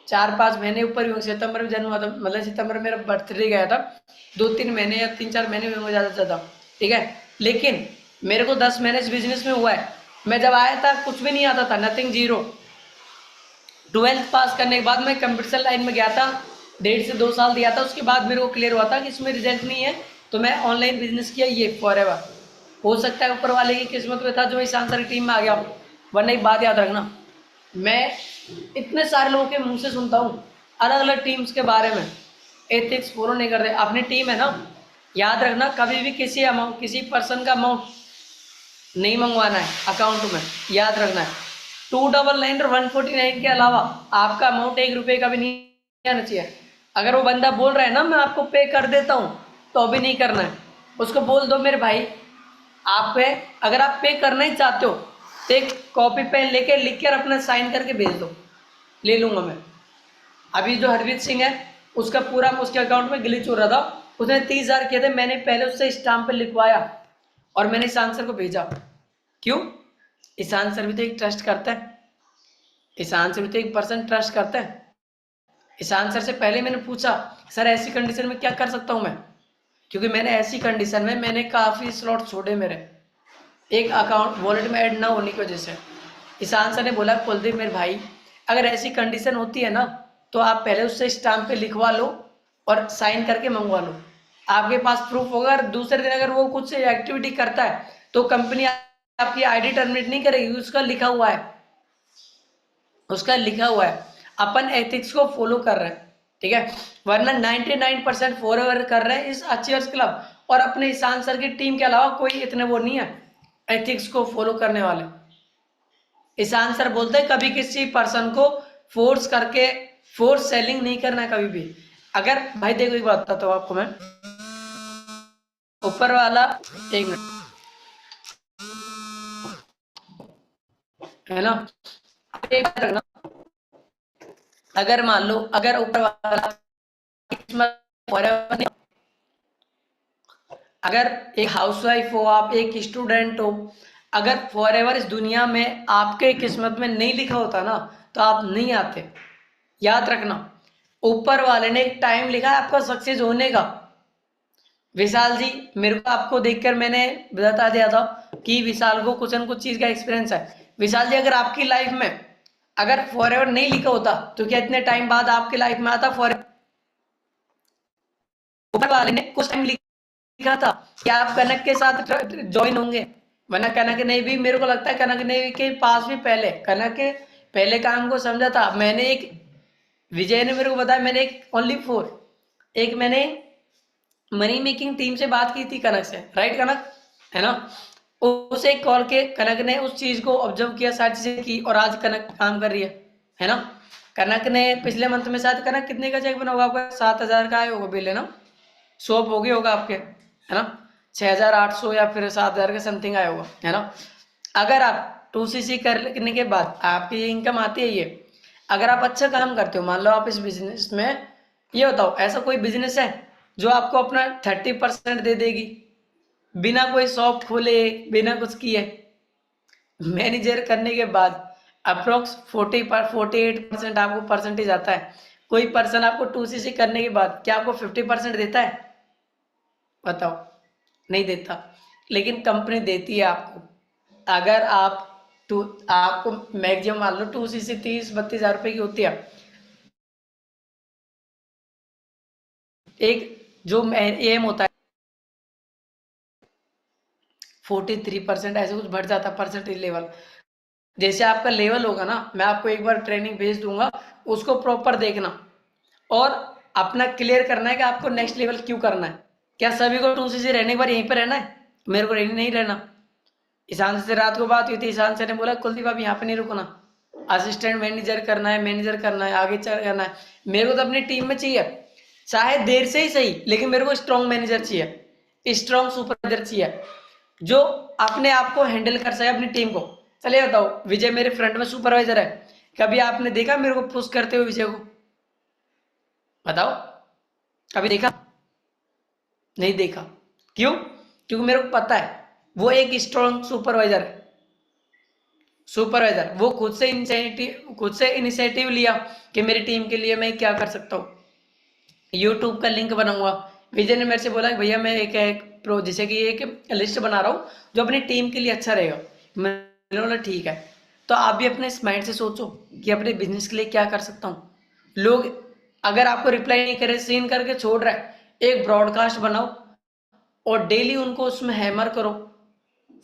4-5 महीने ऊपर हुए, सितंबर में जन्म हुआ था, मतलब सितंबर मेरा बर्थडे गया था, 2-3 महीने या 3-4 महीने हुए ज़्यादा से ज़्यादा, ठीक है। लेकिन मेरे को 10 महीने इस बिजनेस में हुआ है। मैं जब आया था कुछ भी नहीं आता था, नथिंग, जीरो। 12th पास करने के बाद मैं कंप्यूटर लाइन में गया था, 1.5 से 2 साल दिया था। उसके बाद मेरे को क्लियर हुआ था कि इसमें रिजल्ट नहीं है, तो मैं ऑनलाइन बिजनेस किया, ये फॉरएवर। हो सकता है ऊपर वाले की किस्मत में था जो इस आंसर की टीम में आ गया, वरना एक बात याद रखना, मैं इतने सारे लोगों के मुंह से सुनता हूँ अलग अलग टीम्स के बारे में, एथिक्स फॉलो नहीं करते। अपनी टीम है ना, याद रखना, कभी भी किसी पर्सन का अमाउंट नहीं मंगवाना है अकाउंट में, याद रखना है। 299 और 149 के अलावा आपका अमाउंट 1 रुपये का भी नहीं आना चाहिए। अगर वो बंदा बोल रहा है ना मैं आपको पे कर देता हूँ, तो अभी नहीं करना है। उसको बोल दो मेरे भाई, आप पे, अगर आप पे करना ही चाहते हो तो एक कॉपी पेन लेके लिख कर अपना साइन करके भेज दो, ले लूँगा मैं। अभी जो हरवीत सिंह है, उसका पूरा उसके अकाउंट में ग्लिच हो रहा था, उसने 30,000 किए थे, मैंने पहले उससे स्टाम्प पे लिखवाया और मैंने इस आंसर को भेजा। क्यों? इस आंसर भी तो एक ट्रस्ट करता है, इस आंसर भी तो एक पर्सन ट्रस्ट करता है। इस आंसर से पहले मैंने पूछा सर ऐसी कंडीशन में क्या कर सकता हूँ मैं, क्योंकि मैंने ऐसी कंडीशन में मैंने काफ़ी स्लॉट छोड़े मेरे, एक अकाउंट वॉलेट में ऐड ना होने की वजह से। इस आंसर ने बोला कुलदीप मेरे भाई, अगर ऐसी कंडीशन होती है ना, तो आप पहले उससे स्टाम्प पे लिखवा लो और साइन करके मंगवा लो, आपके पास प्रूफ होगा। अगर दूसरे दिन अगर वो कुछ एक्टिविटी करता है तो कंपनी आपकी आईडी टर्मिनेट नहीं करेगी, उसका लिखा हुआ है, उसका लिखा हुआ है। अपन एथिक्स को फॉलो कर रहे हैं, ठीक है, वरना 99% फॉरएवर कर रहे हैं इस अचीवर्स क्लब और अपने इस आंसर की टीम के अलावा कोई इतने वो नहीं है एथिक्स को फॉलो करने वाले। इस आंसर बोलते हैं कभी किसी पर्सन को फोर्स करके, फोर्स सेलिंग नहीं करना है कभी भी। अगर भाई देखो एक बात बताता हूँ आपको मैं, ऊपर वाला, एक मिनट, है ना, एक बात रखना, अगर मान लो अगर ऊपर वाला forever नहीं, अगर एक हाउसवाइफ हो आप, एक स्टूडेंट हो, अगर फॉरएवर इस दुनिया में आपके किस्मत में नहीं लिखा होता ना, तो आप नहीं आते। याद रखना, ऊपर वाले ने एक टाइम लिखा है आपका सक्सेस होने का। विशाल जी, मेरे को आपको देखकर मैंने बता दिया था कि विशाल को कुछ न कुछ चीज का एक्सपीरियंस है। विशाल जी, अगर आपकी लाइफ में अगर फॉरएवर नहीं लिखा होता तो क्या इतने टाइम बाद आपकी लाइफ में आता फॉरएवर? ऊपर वाले ने कुछ टाइम लिखा था कि आप कनक के साथ ज्वाइन होंगे, वरना कनक ने भी, मेरे को लगता है कनक ने के पास भी पहले कनक के पहले काम को समझा था। मैंने एक, विजय ने मेरे को बताया, मैंने एक ओनली 4 एक मैंने मनी मेकिंग टीम से बात की थी कनक से, राइट कनक, है ना। उसे कॉल के कनक ने उस चीज को ऑब्जर्व किया, सारी चीजें की, और आज कनक काम कर रही है ना। कनक ने पिछले मंथ में शायद, कनक कितने का चेक बना होगा आपका, 7,000 का आया होगा बिल, है ना, शॉप हो गया होगा आपके, है ना, 6,800 या फिर 7,000 के समथिंग आया होगा, है ना। अगर आप 2cc करने के बाद आपकी ये इनकम आती है, ये अगर आप अच्छा काम करते हो, मान लो आप इस बिजनेस में, ये बताओ ऐसा कोई बिजनेस है जो आपको अपना 30% दे देगी बिना कोई शॉप खोले, बिना कुछ किए। मैनेजर करने के बाद अप्रोक्स 48% आपको परसेंटेज आता है। कोई पर्सन आपको 2cc करने के बाद क्या आपको 50% देता है? बताओ, नहीं देता। लेकिन कंपनी देती है आपको। अगर आप आपको मैक्सिमम मान लो 2cc 30-32 हज़ार रुपए की होती है, एक जो एम होता है 43%, ऐसे कुछ बढ़ जाता है परसेंटेज लेवल। जैसे आपका लेवल होगा ना, मैं आपको एक बार ट्रेनिंग भेज दूंगा, उसको प्रॉपर देखना और अपना क्लियर करना है कि आपको नेक्स्ट लेवल क्यों करना है। क्या सभी को 2cc रहने के बाद यहीं पर रहना है? मेरे को नहीं रहना। ईशान से रात को बात हुई थी, ईशान से ने बोला कुलदीप आप यहाँ पे नहीं रुकना, असिस्टेंट मैनेजर करना है, मैनेजर करना है, आगे चल करना है। मेरे को तो अपनी टीम में चाहिए, चाहे देर से ही सही, लेकिन मेरे को स्ट्रॉन्ग मैनेजर चाहिए, स्ट्रॉन्ग सुपरवाइजर चाहिए, जो अपने आप को हैंडल कर सके अपनी टीम को। चलिए बताओ, विजय मेरे फ्रंट में सुपरवाइजर है, कभी आपने देखा मेरे को पुश करते हुए विजय को? बताओ, कभी देखा? नहीं देखा। क्यों? क्योंकि मेरे को पता है वो एक स्ट्रॉन्ग सुपरवाइजर है। सुपरवाइजर वो खुद से इनिशिएटिव लिया कि मेरी टीम के लिए मैं क्या कर सकता हूँ, यूट्यूब का लिंक बनाऊंगा। विजय ने मेरे से बोला भैया मैं एक प्रो जैसे कि एक लिस्ट बना रहा हूँ जो अपनी टीम के लिए अच्छा रहेगा। मैंने बोला ठीक है। तो आप भी अपने माइंड से सोचो कि अपने बिजनेस के लिए क्या कर सकता हूँ। लोग अगर आपको रिप्लाई नहीं करे, सीन करके छोड़ रहा है, एक ब्रॉडकास्ट बनाओ और डेली उनको उसमें हैमर करो।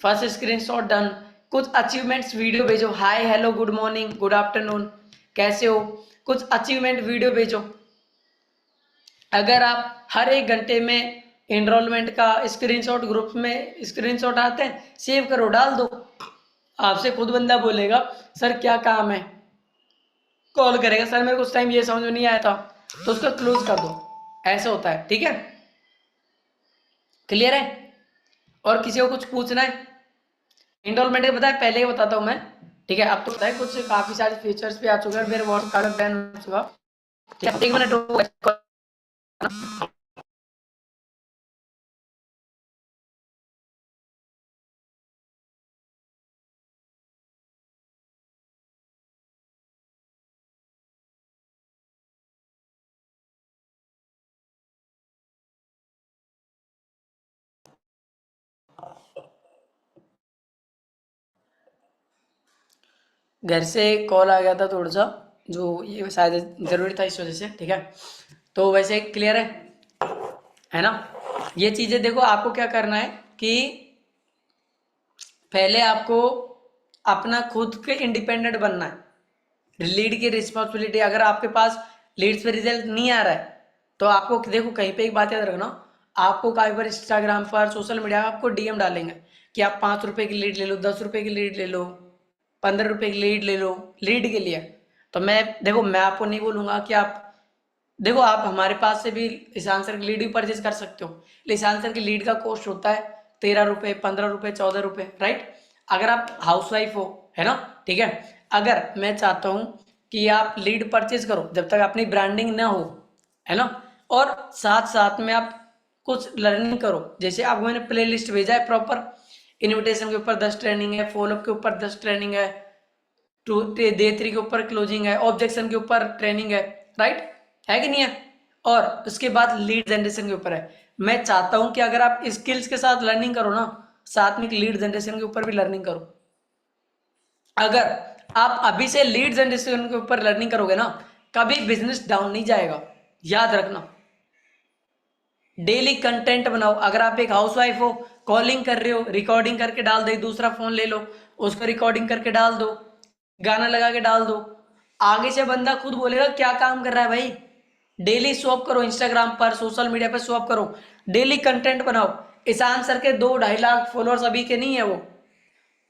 फर्स्ट स्क्रीनशॉट डन, कुछ अचीवमेंट्स वीडियो भेजो, hi hello good morning good afternoon कैसे हो, कुछ अचीवमेंट वीडियो भेजो। अगर आप हर 1 घंटे में एनरोलमेंट का स्क्रीनशॉट ग्रुप में स्क्रीनशॉट आते हैं, सेव करो, डाल दो। आपसे खुद बंदा बोलेगा सर क्या काम है, कॉल करेगा सर मेरे को उस टाइम ये समझ में नहीं आया था, तो उसको क्लोज कर दो। ऐसा होता है, ठीक है, क्लियर है? और किसी को कुछ पूछना है एनरोलमेंट के? बताया पहले ही बताता हूँ मैं, ठीक है। अब तो पता है कुछ काफी सारे फीचर्स भी आ चुके हैं, मेरे व्हाट्सएप कार्ड बैन हो चुका, ठीक है। 1 मिनट रुको। घर से कॉल आ गया था थोड़ा सा, जो ये शायद ज़रूरी था इस वजह से, ठीक है। तो वैसे क्लियर है ना? ये चीज़ें देखो, आपको क्या करना है कि पहले आपको अपना खुद के इंडिपेंडेंट बनना है। लीड की रिस्पॉन्सिबिलिटी, अगर आपके पास लीड्स पे रिजल्ट नहीं आ रहा है तो आपको देखो, कहीं पे एक बात याद रखना, आपको कहीं पर इंस्टाग्राम पर सोशल मीडिया आपको डीएम डालेंगे कि आप 5 रुपए की लीड ले लो, 10 रुपए की लीड ले लो, 15 रुपए की लीड ले लो, लीड के लिए। तो मैं देखो, मैं आपको नहीं बोलूंगा कि आप देखो, आप हमारे पास से भी ईशान सर की लीड भी परचेज कर सकते हो। ईशान सर की लीड का कॉस्ट होता है 13 रुपए, 15 रुपए, 14 रुपए, राइट। अगर आप हाउस वाइफ हो, है ना, ठीक है। अगर मैं चाहता हूँ कि आप लीड परचेज करो जब तक अपनी ब्रांडिंग ना हो, है ना, और साथ साथ में आप कुछ लर्निंग करो। जैसे आपको मैंने प्ले लिस्ट भेजा है प्रॉपर, इन्विटेशन के ऊपर 10 ट्रेनिंग है, फॉलोअप के ऊपर 10 ट्रेनिंग है, डे 3 के ऊपर क्लोजिंग है, ऑब्जेक्शन के ऊपर ट्रेनिंग है, राइट, है कि नहीं है? और उसके बाद लीड जनरेशन के ऊपर है। मैं चाहता हूं कि अगर आप स्किल्स के साथ लर्निंग करो ना, साथ में लीड जनरेशन के ऊपर भी लर्निंग करो। अगर आप अभी से लीड जनरेशन के ऊपर लर्निंग करोगे ना, कभी बिजनेस डाउन नहीं जाएगा, याद रखना। डेली कंटेंट बनाओ। अगर आप एक हाउसवाइफ हो, कॉलिंग कर रहे हो, रिकॉर्डिंग करके डाल दो, दूसरा फोन ले लो, उसको रिकॉर्डिंग करके डाल दो, गाना लगा के डाल दो, आगे से बंदा खुद बोलेगा क्या काम कर रहा है भाई। डेली स्वैप करो, इंस्टाग्राम पर, सोशल मीडिया पर स्वैप करो, डेली कंटेंट बनाओ। ईशान सर के 2-2.5 लाख फॉलोअर्स अभी के नहीं है, वो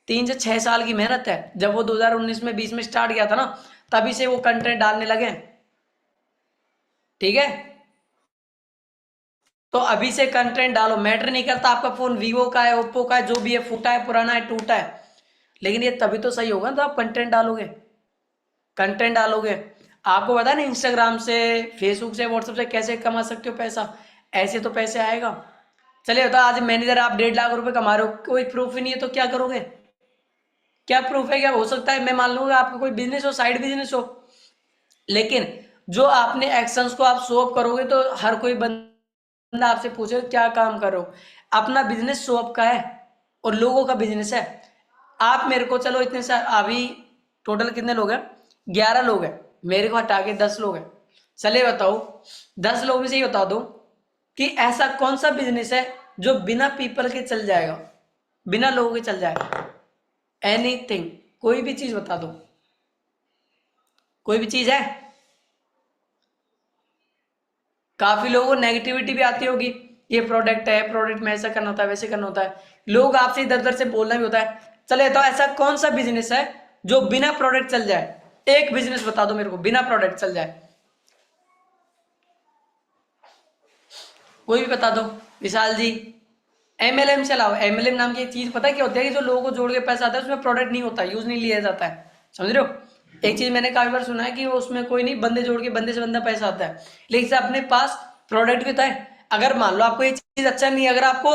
3 से 6 साल की मेहनत है। जब वो 2019 में 20 में स्टार्ट किया था ना, तभी से वो कंटेंट डालने लगे। ठीक है, तो अभी से कंटेंट डालो, मैटर नहीं करता आपका फोन वीवो का है, ओप्पो का है, जो भी है, फूटा है, पुराना है, टूटा है, लेकिन ये तभी तो सही होगा तो आप कंटेंट डालोगे। कंटेंट डालोगे, आपको पता नहीं इंस्टाग्राम से, फेसबुक से, व्हाट्सएप से कैसे कमा सकते हो पैसा, ऐसे तो पैसे आएगा। चलिए बताओ, आज मैनेजर आप 1.5 लाख रुपए कमा रहे हो, कोई प्रूफ ही नहीं है तो क्या करोगे? क्या प्रूफ है? क्या हो सकता है मैं मान लूंगा आपका कोई बिजनेस हो, साइड बिजनेस हो, लेकिन जो आपने एक्शंस को आप शो अप करोगे तो हर कोई बंदा आपसे पूछे क्या काम करो। अपना बिजनेस शो अप का है और लोगों का बिजनेस है। आप मेरे को, चलो इतने सारे अभी टोटल कितने लोग हैं? 11 लोग हैं, मेरे को हटा के 10 लोग हैं। चले बताओ 10 लोग में से ही बता दो कि ऐसा कौन सा बिजनेस है जो बिना पीपल के चल जाएगा, बिना लोगों के चल जाएगा। एनीथिंग, कोई भी चीज बता दो, कोई भी चीज है। काफी लोगों को नेगेटिविटी भी आती होगी, ये प्रोडक्ट है, प्रोडक्ट में ऐसा करना होता है, वैसे करना होता है, लोग आपसे इधर उधर से बोलना भी होता है। चले तो ऐसा कौन सा बिजनेस है जो बिना प्रोडक्ट चल जाए? एक बिजनेस बता दो मेरे को, बिना प्रोडक्ट चल जाए, कोई भी बता दो। विशाल जी, MLM चलाओ। MLM नाम की एक चीज पता है क्या होती है? कि जो लोगों को जोड़ के पैसा आता है उसमें प्रोडक्ट नहीं होता, यूज नहीं लिया जाता है, समझ रहे हो? एक चीज मैंने काफी बार सुना है कि उसमें कोई नहीं, बंदे जोड़ के बंदे से बंदा पैसा आता है, लेकिन अपने पास प्रोडक्ट भी होता है। अगर मान लो आपको ये चीज अच्छा नहीं है, अगर आपको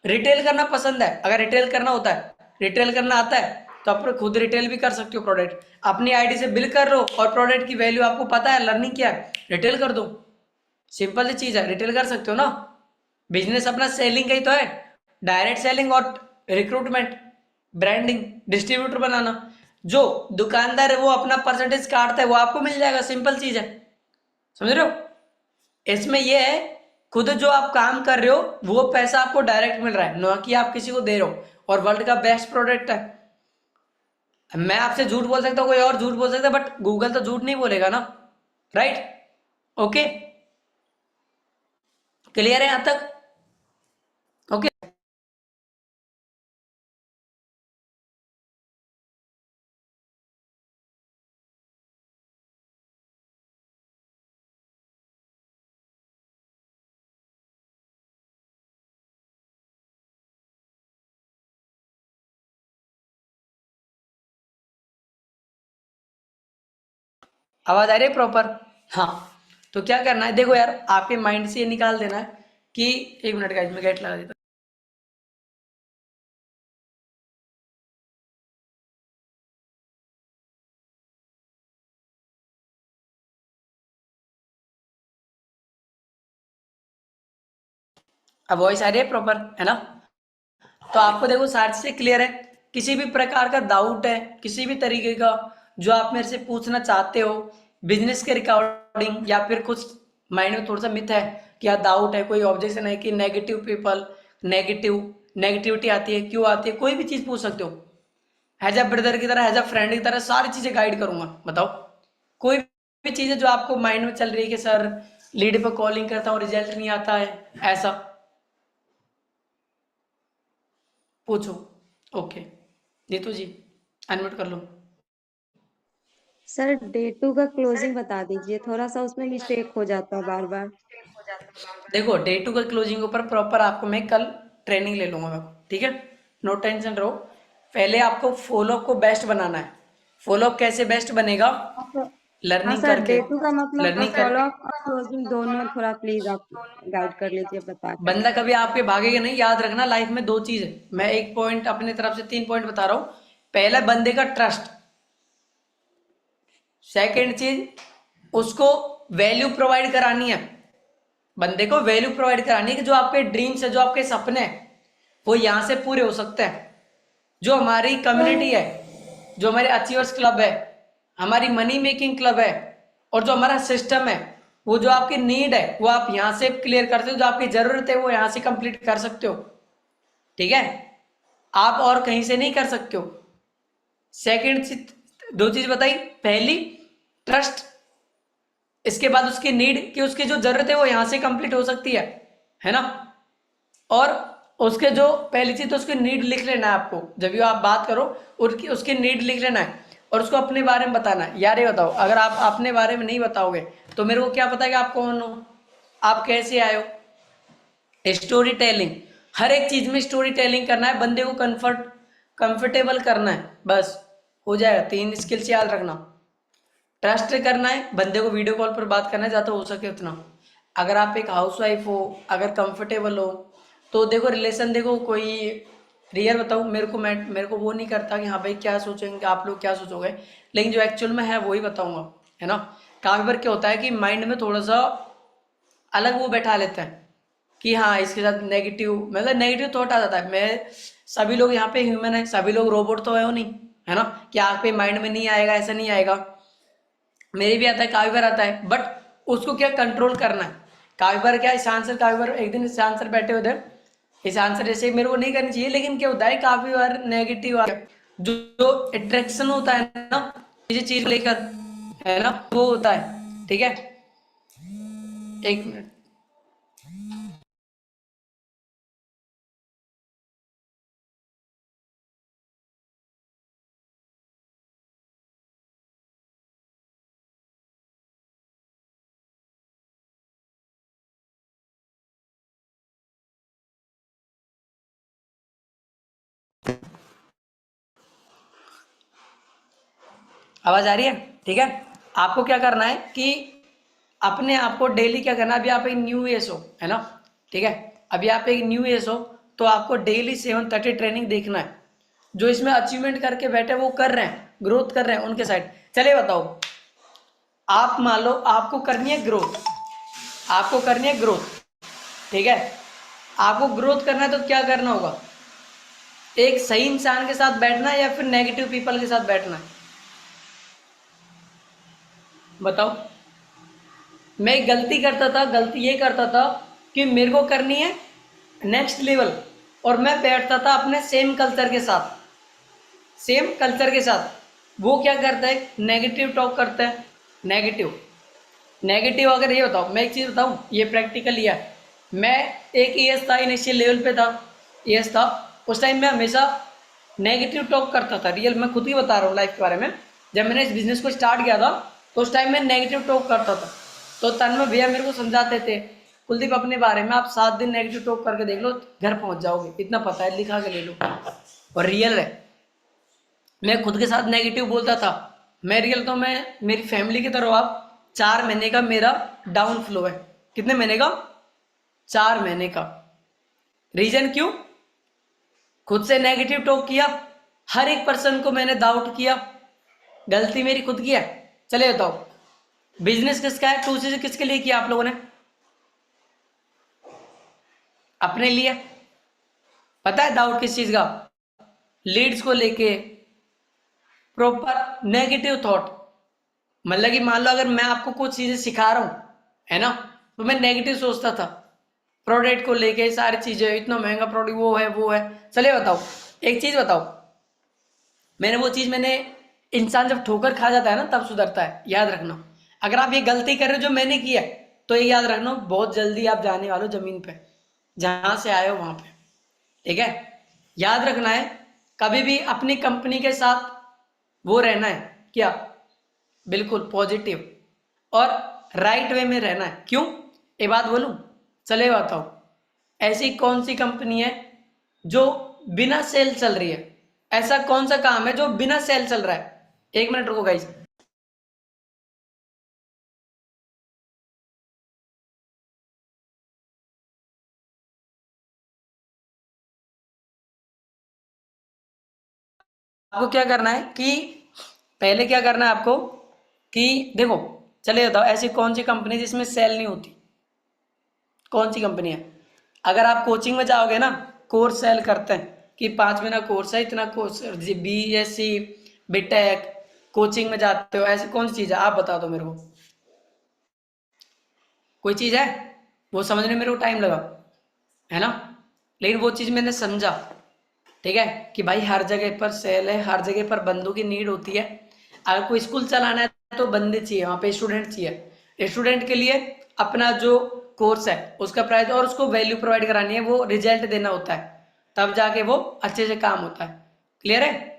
रिटेल करना पसंद है, अगर रिटेल करना होता है, रिटेल करना आता है, तो आप खुद रिटेल भी कर सकते हो। प्रोडक्ट अपनी आईडी से बिल कर लो और प्रोडक्ट की वैल्यू आपको पता है, लर्निंग क्या है, रिटेल कर दो। सिंपल सी चीज है, रिटेल कर सकते हो ना। बिजनेस अपना सेलिंग का ही तो है, डायरेक्ट सेलिंग और रिक्रूटमेंट, ब्रांडिंग, डिस्ट्रीब्यूटर बनाना। जो दुकानदार है वो अपना परसेंटेज काटता है, वो आपको मिल जाएगा, सिंपल चीज है, समझ रहे हो? इसमें यह है, खुद जो आप काम कर रहे हो वो पैसा आपको डायरेक्ट मिल रहा है, ना कि आप किसी को दे रहे हो। और वर्ल्ड का बेस्ट प्रोडक्ट है। मैं आपसे झूठ बोल सकता हूँ, कोई और झूठ बोल सकता है, बट गूगल तो झूठ नहीं बोलेगा ना, राइट? ओके, क्लियर है यहां तक? ओके, आवाज आ रही है प्रॉपर? हाँ, तो क्या करना है, देखो यार, आपके माइंड से ये निकाल देना है कि 1 मिनट का, इसमें गेट लगा देता हूं। अब वॉइस आ रही है प्रॉपर, है ना? तो आपको देखो सारी चीजें क्लियर है। किसी भी प्रकार का डाउट है, किसी भी तरीके का जो आप मेरे से पूछना चाहते हो, बिजनेस के रिकॉर्डिंग, या फिर कुछ माइंड में थोड़ा सा मिथ है कि या डाउट है, कोई ऑब्जेक्शन है कि नेगेटिव पीपल, नेगेटिविटी आती है, क्यों आती है, कोई भी चीज पूछ सकते हो। एज अ ब्रदर की तरह, एज अ फ्रेंड की तरह सारी चीजें गाइड करूंगा। बताओ, कोई भी चीज है जो आपको माइंड में चल रही है कि सर लीड पर कॉलिंग करता हूँ रिजल्ट नहीं आता है, ऐसा पूछो। ओके, नीतू जी अनम्यूट कर लो। सर डे 2 का क्लोजिंग बता दीजिए, थोड़ा सा उसमें मिस्टेक हो जाता है बार बार। देखो डे 2 का क्लोजिंग ऊपर प्रॉपर आपको मैं कल ट्रेनिंग ले लूंगा मैं, ठीक है? नो टेंशन रहो। पहले आपको फॉलोअप को बेस्ट बनाना है। फॉलोअप कैसे बेस्ट बनेगा? हाँ लर्निंग सर, करके, डे 2 का मतलब लर्निंग कर, फॉलो अप और क्लोजिंग दोनों थोड़ा प्लीज आप गाइड कर लीजिए बता कर। बंदा कभी आपके भागेगा नहीं। याद रखना लाइफ में 2 चीज है, मैं एक पॉइंट अपनी तरफ से 3 पॉइंट बता रहा हूँ। पहला बंदे का ट्रस्ट, सेकंड चीज उसको वैल्यू प्रोवाइड करानी है। बंदे को वैल्यू प्रोवाइड करानी है कि जो आपके ड्रीम्स है, जो आपके सपने हैं, वो यहाँ से पूरे हो सकते हैं। जो हमारी कम्युनिटी है, जो हमारे अचीवर्स क्लब है, हमारी मनी मेकिंग क्लब है, और जो हमारा सिस्टम है, वो जो आपकी नीड है वो आप यहाँ से क्लियर करते हो, जो आपकी जरूरत है वो यहाँ से कंप्लीट कर सकते हो। ठीक है, आप और कहीं से नहीं कर सकते हो। सेकंड चीज, दो चीज बताई, पहली ट्रस्ट, इसके बाद उसकी नीड कि उसकी जो जरूरत है वो यहां से कंप्लीट हो सकती है ना। और उसके जो पहली चीज तो उसकी नीड लिख लेना है आपको, जब भी आप बात करो उसकी नीड लिख लेना है और उसको अपने बारे में बताना है। यार ये बताओ, अगर आप अपने बारे में नहीं बताओगे तो मेरे को क्या पता कि आप कौन हो, आप कैसे आए हो। स्टोरी टेलिंग, हर एक चीज में स्टोरी टेलिंग करना है, बंदे को कंफर्टेबल करना है, बस हो जाएगा। 3 स्किल्स याद रखना, ट्रस्ट करना है, बंदे को वीडियो कॉल पर बात करना है ज़्यादा हो सके उतना। अगर आप एक हाउसवाइफ हो, अगर कंफर्टेबल हो तो देखो रिलेशन, देखो कोई रियल बताऊँ, मेरे को वो नहीं करता कि हाँ भाई क्या सोचेंगे आप लोग, क्या सोचोगे, लेकिन जो एक्चुअल में है वही बताऊंगा, है ना। काफ़ी बार क्या होता है कि माइंड में थोड़ा सा अलग वो बैठा लेते हैं कि हाँ इसके साथ नेगेटिव, मतलब नेगेटिव थॉट आ जाता है। मैं, सभी लोग यहाँ पे ह्यूमन है, सभी लोग रोबोट तो है वो नहीं, है ना, कि आपके माइंड में नहीं आएगा, ऐसा नहीं आएगा। मेरे भी आता है, काफी बार आता है, बट उसको क्या कंट्रोल करना है। काफी बार क्या, इस आंसर, काफी बार एक दिन इस आंसर बैठे हुए थे, इस आंसर जैसे मेरे को नहीं करनी चाहिए, लेकिन क्या होता है काफी बार नेगेटिव जो अट्रैक्शन होता है ना किसी चीज लेकर, है ना, वो होता है। ठीक है, एक मिनट। आवाज आ रही है? ठीक है, आपको क्या करना है कि अपने आप को डेली क्या करना है, अभी आप एक न्यू एज हो, है ना, ठीक है, अभी आप एक न्यू एज हो तो आपको डेली 7:30 ट्रेनिंग देखना है। जो इसमें अचीवमेंट करके बैठे वो कर रहे हैं, ग्रोथ कर रहे हैं उनके साइड। चलिए बताओ, आप मान लो आपको करनी है ग्रोथ, आपको करनी है ग्रोथ, ठीक है, आपको ग्रोथ करना है तो क्या करना होगा, एक सही इंसान के साथ बैठना है या फिर नेगेटिव पीपल के साथ बैठना है, बताओ। मैं गलती करता था, गलती ये करता था कि मेरे को करनी है नेक्स्ट लेवल, और मैं बैठता था अपने सेम कल्चर के साथ, सेम कल्चर के साथ। वो क्या करता है, नेगेटिव टॉक करता है, नेगेटिव नेगेटिव। अगर ये बताओ, मैं एक चीज़ बताऊँ, ये प्रैक्टिकल लिया, मैं एक ईएस था, इनिशियल लेवल पे था, ईएस था, उस टाइम मैं हमेशा नेगेटिव टॉक करता था, रियल, मैं खुद ही बता रहा हूँ लाइफ के बारे में। जब मैंने इस बिजनेस को स्टार्ट किया था तो उस टाइम मैं नेगेटिव टॉक करता था, तो तन्मय भैया मेरे को समझाते थे, कुलदीप अपने बारे में आप 7 दिन नेगेटिव टॉक करके देख लो, घर पहुंच जाओगे, इतना पता है, लिखा के ले लो। और रियल है, मैं खुद के साथ नेगेटिव बोलता था, मैं रियल तो मैं मेरी फैमिली की तरह। आप 4 महीने का मेरा डाउन फ्लो है, कितने महीने का, 4 महीने का। रीजन क्यों, खुद से नेगेटिव टॉक किया, हर एक पर्सन को मैंने डाउट किया, गलती मेरी खुद की है। चले बताओ, बिजनेस किसका है, 2 चीजें किसके लिए किया आप लोगों ने, अपने लिए। पता है डाउट किस चीज का, लीड्स को लेके, प्रॉपर नेगेटिव थॉट, मतलब कि मान लो अगर मैं आपको कुछ चीजें सिखा रहा हूं, है ना, तो मैं नेगेटिव सोचता था प्रोडक्ट को लेके, सारी चीजें, इतना महंगा प्रोडक्ट, वो है वो है। चलिए बताओ, एक चीज बताओ, मैंने वो चीज, मैंने, इंसान जब ठोकर खा जाता है ना तब सुधरता है, याद रखना। अगर आप ये गलती कर रहे हो जो मैंने किया तो ये याद रखना, बहुत जल्दी आप जाने वाले हो जमीन पे, जहां से आए हो वहां पे, ठीक है। याद रखना है, कभी भी अपनी कंपनी के साथ वो रहना है, क्या, बिल्कुल पॉजिटिव और राइट वे में रहना है। क्यों, ये बात बोलूं, चले बताओ, ऐसी कौन सी कंपनी है जो बिना सेल चल रही है, ऐसा कौन सा काम है जो बिना सेल चल रहा है, 1 मिनट रुको गाइस। आपको क्या करना है कि पहले क्या करना है आपको कि देखो, चले बताओ, ऐसी कौन सी कंपनी जिसमें सेल नहीं होती, कौन सी कंपनी है। अगर आप कोचिंग में जाओगे ना, कोर्स सेल करते हैं कि 5 महीना कोर्स है, इतना कोर्स, BSc बीटेक, कोचिंग में जाते हो, ऐसी कौन सी चीज़ है, आप बता दो मेरे को, कोई चीज़ है, वो समझने में मेरे को टाइम लगा, है ना। लेकिन वो चीज़ मैंने समझा, ठीक है, कि भाई हर जगह पर सेल है, हर जगह पर बंदों की नीड होती है। अगर कोई स्कूल चलाना है तो बंदे चाहिए, वहाँ पे स्टूडेंट चाहिए, स्टूडेंट के लिए अपना जो कोर्स है उसका प्राइस और उसको वैल्यू प्रोवाइड करानी है, वो रिजल्ट देना होता है, तब जाके वो अच्छे से काम होता है। क्लियर है?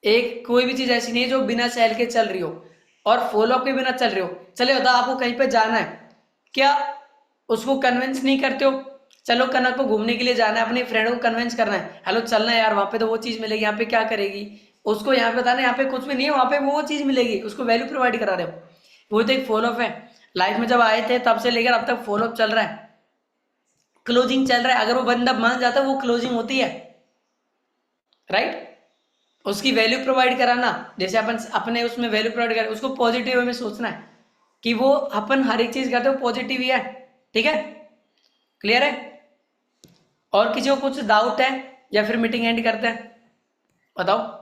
एक कोई भी चीज़ ऐसी नहीं है जो बिना सेल के चल रही हो और फॉलो के बिना चल रही हो। चले होता आपको कहीं पे जाना है, क्या उसको कन्विंस नहीं करते हो? चलो कनक को घूमने के लिए जाना है, अपने फ्रेंड को कन्विंस करना है, हेलो चलना है यार, वहाँ पे तो वो चीज़ मिलेगी, यहाँ पे क्या करेगी, उसको यहाँ पे बताना यहाँ पे कुछ भी नहीं है, वहाँ पे वो चीज़ मिलेगी, उसको वैल्यू प्रोवाइड करा रहे हो। वो तो एक फॉलोअप है। लाइफ में जब आए थे तब से लेकर अब तक फॉलोअप चल रहा है, क्लोजिंग चल रहा है। अगर वो बंदा मान जाता है वो क्लोजिंग होती है, राइट? उसकी वैल्यू प्रोवाइड कराना, जैसे अपन अपने उसमें वैल्यू प्रोवाइड कर, उसको पॉजिटिव वे में सोचना है कि वो अपन हर एक चीज करते हो पॉजिटिव ही है। ठीक है? क्लियर है? और किसी को कुछ डाउट है या फिर मीटिंग एंड करते हैं? बताओ।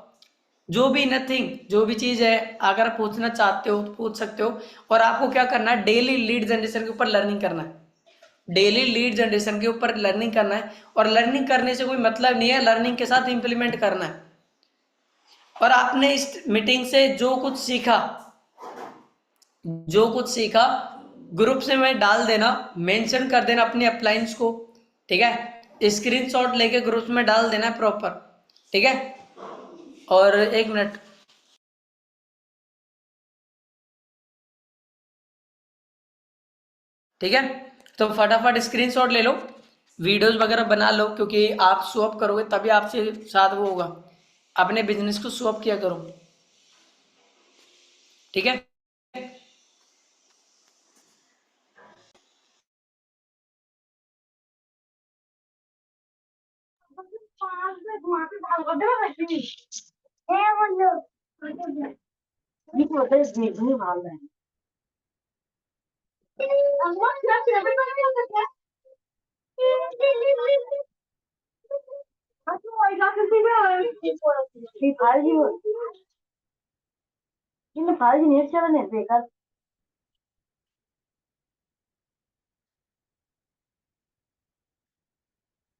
जो भी नथिंग, जो भी चीज है अगर पूछना चाहते हो तो पूछ सकते हो। और आपको क्या करना है, डेली लीड जनरेशन के ऊपर लर्निंग करना है, डेली लीड जनरेशन के ऊपर लर्निंग करना है। और लर्निंग करने से कोई मतलब नहीं है, लर्निंग के साथ इंप्लीमेंट करना है। और आपने इस मीटिंग से जो कुछ सीखा, जो कुछ सीखा ग्रुप से में डाल देना, मेंशन कर देना अपने अपलाइंस को, ठीक है, स्क्रीनशॉट लेके ग्रुप में डाल देना प्रॉपर, ठीक है। और एक मिनट, ठीक है, तो फटाफट स्क्रीनशॉट ले लो, वीडियोस वगैरह बना लो, क्योंकि आप शो अप करोगे तभी आपसे साथ वो होगा। अपने बिजनेस को शो अप किया करो, ठीक है।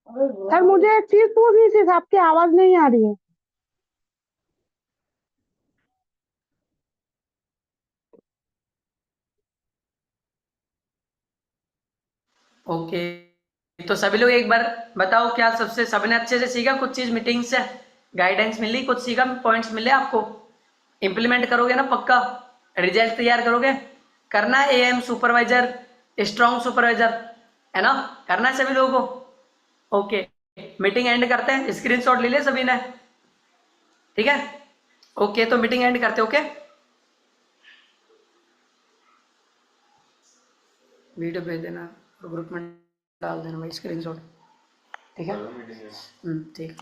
सर मुझे एक चीज पूछनी थी, आपकी आवाज नहीं आ रही है। ओके, तो सभी लोग एक बार बताओ, क्या सबसे सबने अच्छे से सीखा कुछ चीज मीटिंग से? गाइडेंस मिली, कुछ सीखा, पॉइंट्स मिले आपको? इम्प्लीमेंट करोगे ना पक्का? रिजल्ट तैयार करोगे? करना है एएम सुपरवाइजर, स्ट्रॉन्ग सुपरवाइजर, है ना? करना है सभी लोगों को? ओके, मीटिंग एंड करते हैं, स्क्रीनशॉट ले लिया सभी ने? ठीक है, ओके, तो मीटिंग एंड करते हैं। ओके, वीडियो भेज देना और ग्रुप में डाल देना भाई स्क्रीनशॉट, ठीक है। ठीक।